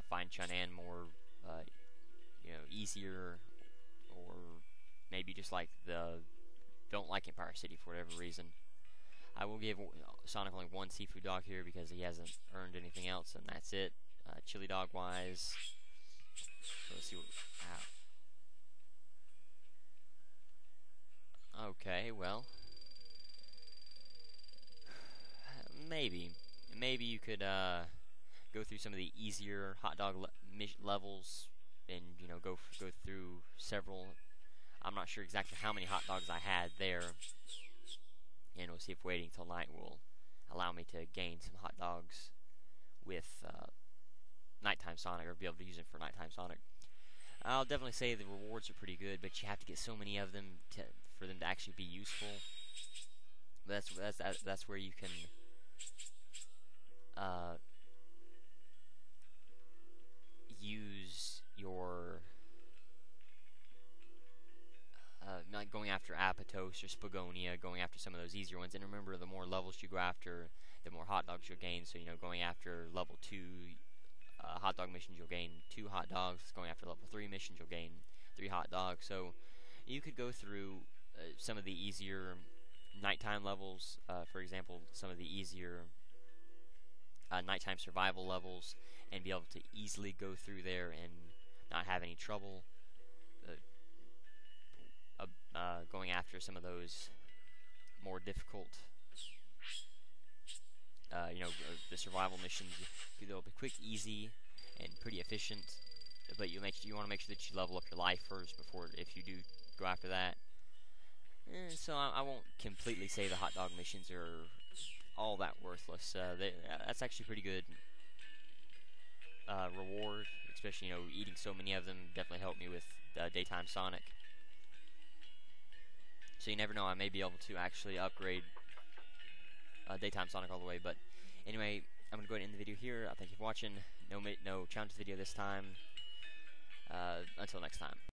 S1: find Chunan more, easier, or maybe just don't like Empire City for whatever reason. I will give Sonic only 1 seafood dog here because he hasn't earned anything else, and that's it. Chili dog wise, so let's see what. Okay, well, maybe you could go through some of the easier hot dog levels, and go through several. I'm not sure exactly how many hot dogs I had there, and we'll see if waiting till night will allow me to gain some hot dogs with Nighttime Sonic, or be able to use it for Nighttime Sonic. I'll definitely say the rewards are pretty good, but you have to get so many of them for them to actually be useful. That's where you can use your not going after Apatos or Spagonia, going after some of those easier ones. And remember, the more levels you go after, the more hot dogs you'll gain. So going after level 2 hot dog missions, you'll gain 2 hot dogs. Going after level 3 missions, you'll gain 3 hot dogs. So you could go through some of the easier nighttime levels, for example, some of the easier nighttime survival levels, and be able to easily go through there and not have any trouble going after some of those more difficult, the survival missions. They'll be quick, easy, and pretty efficient, but you want to make sure that you level up your life first if you do go after that. So I won't completely say the hot dog missions are all that worthless. That's actually pretty good reward, especially eating so many of them definitely helped me with Daytime Sonic. So you never know, I may be able to actually upgrade Daytime Sonic all the way. But anyway, I'm gonna go ahead and end the video here. Thank you for watching. No challenge video this time. Until next time.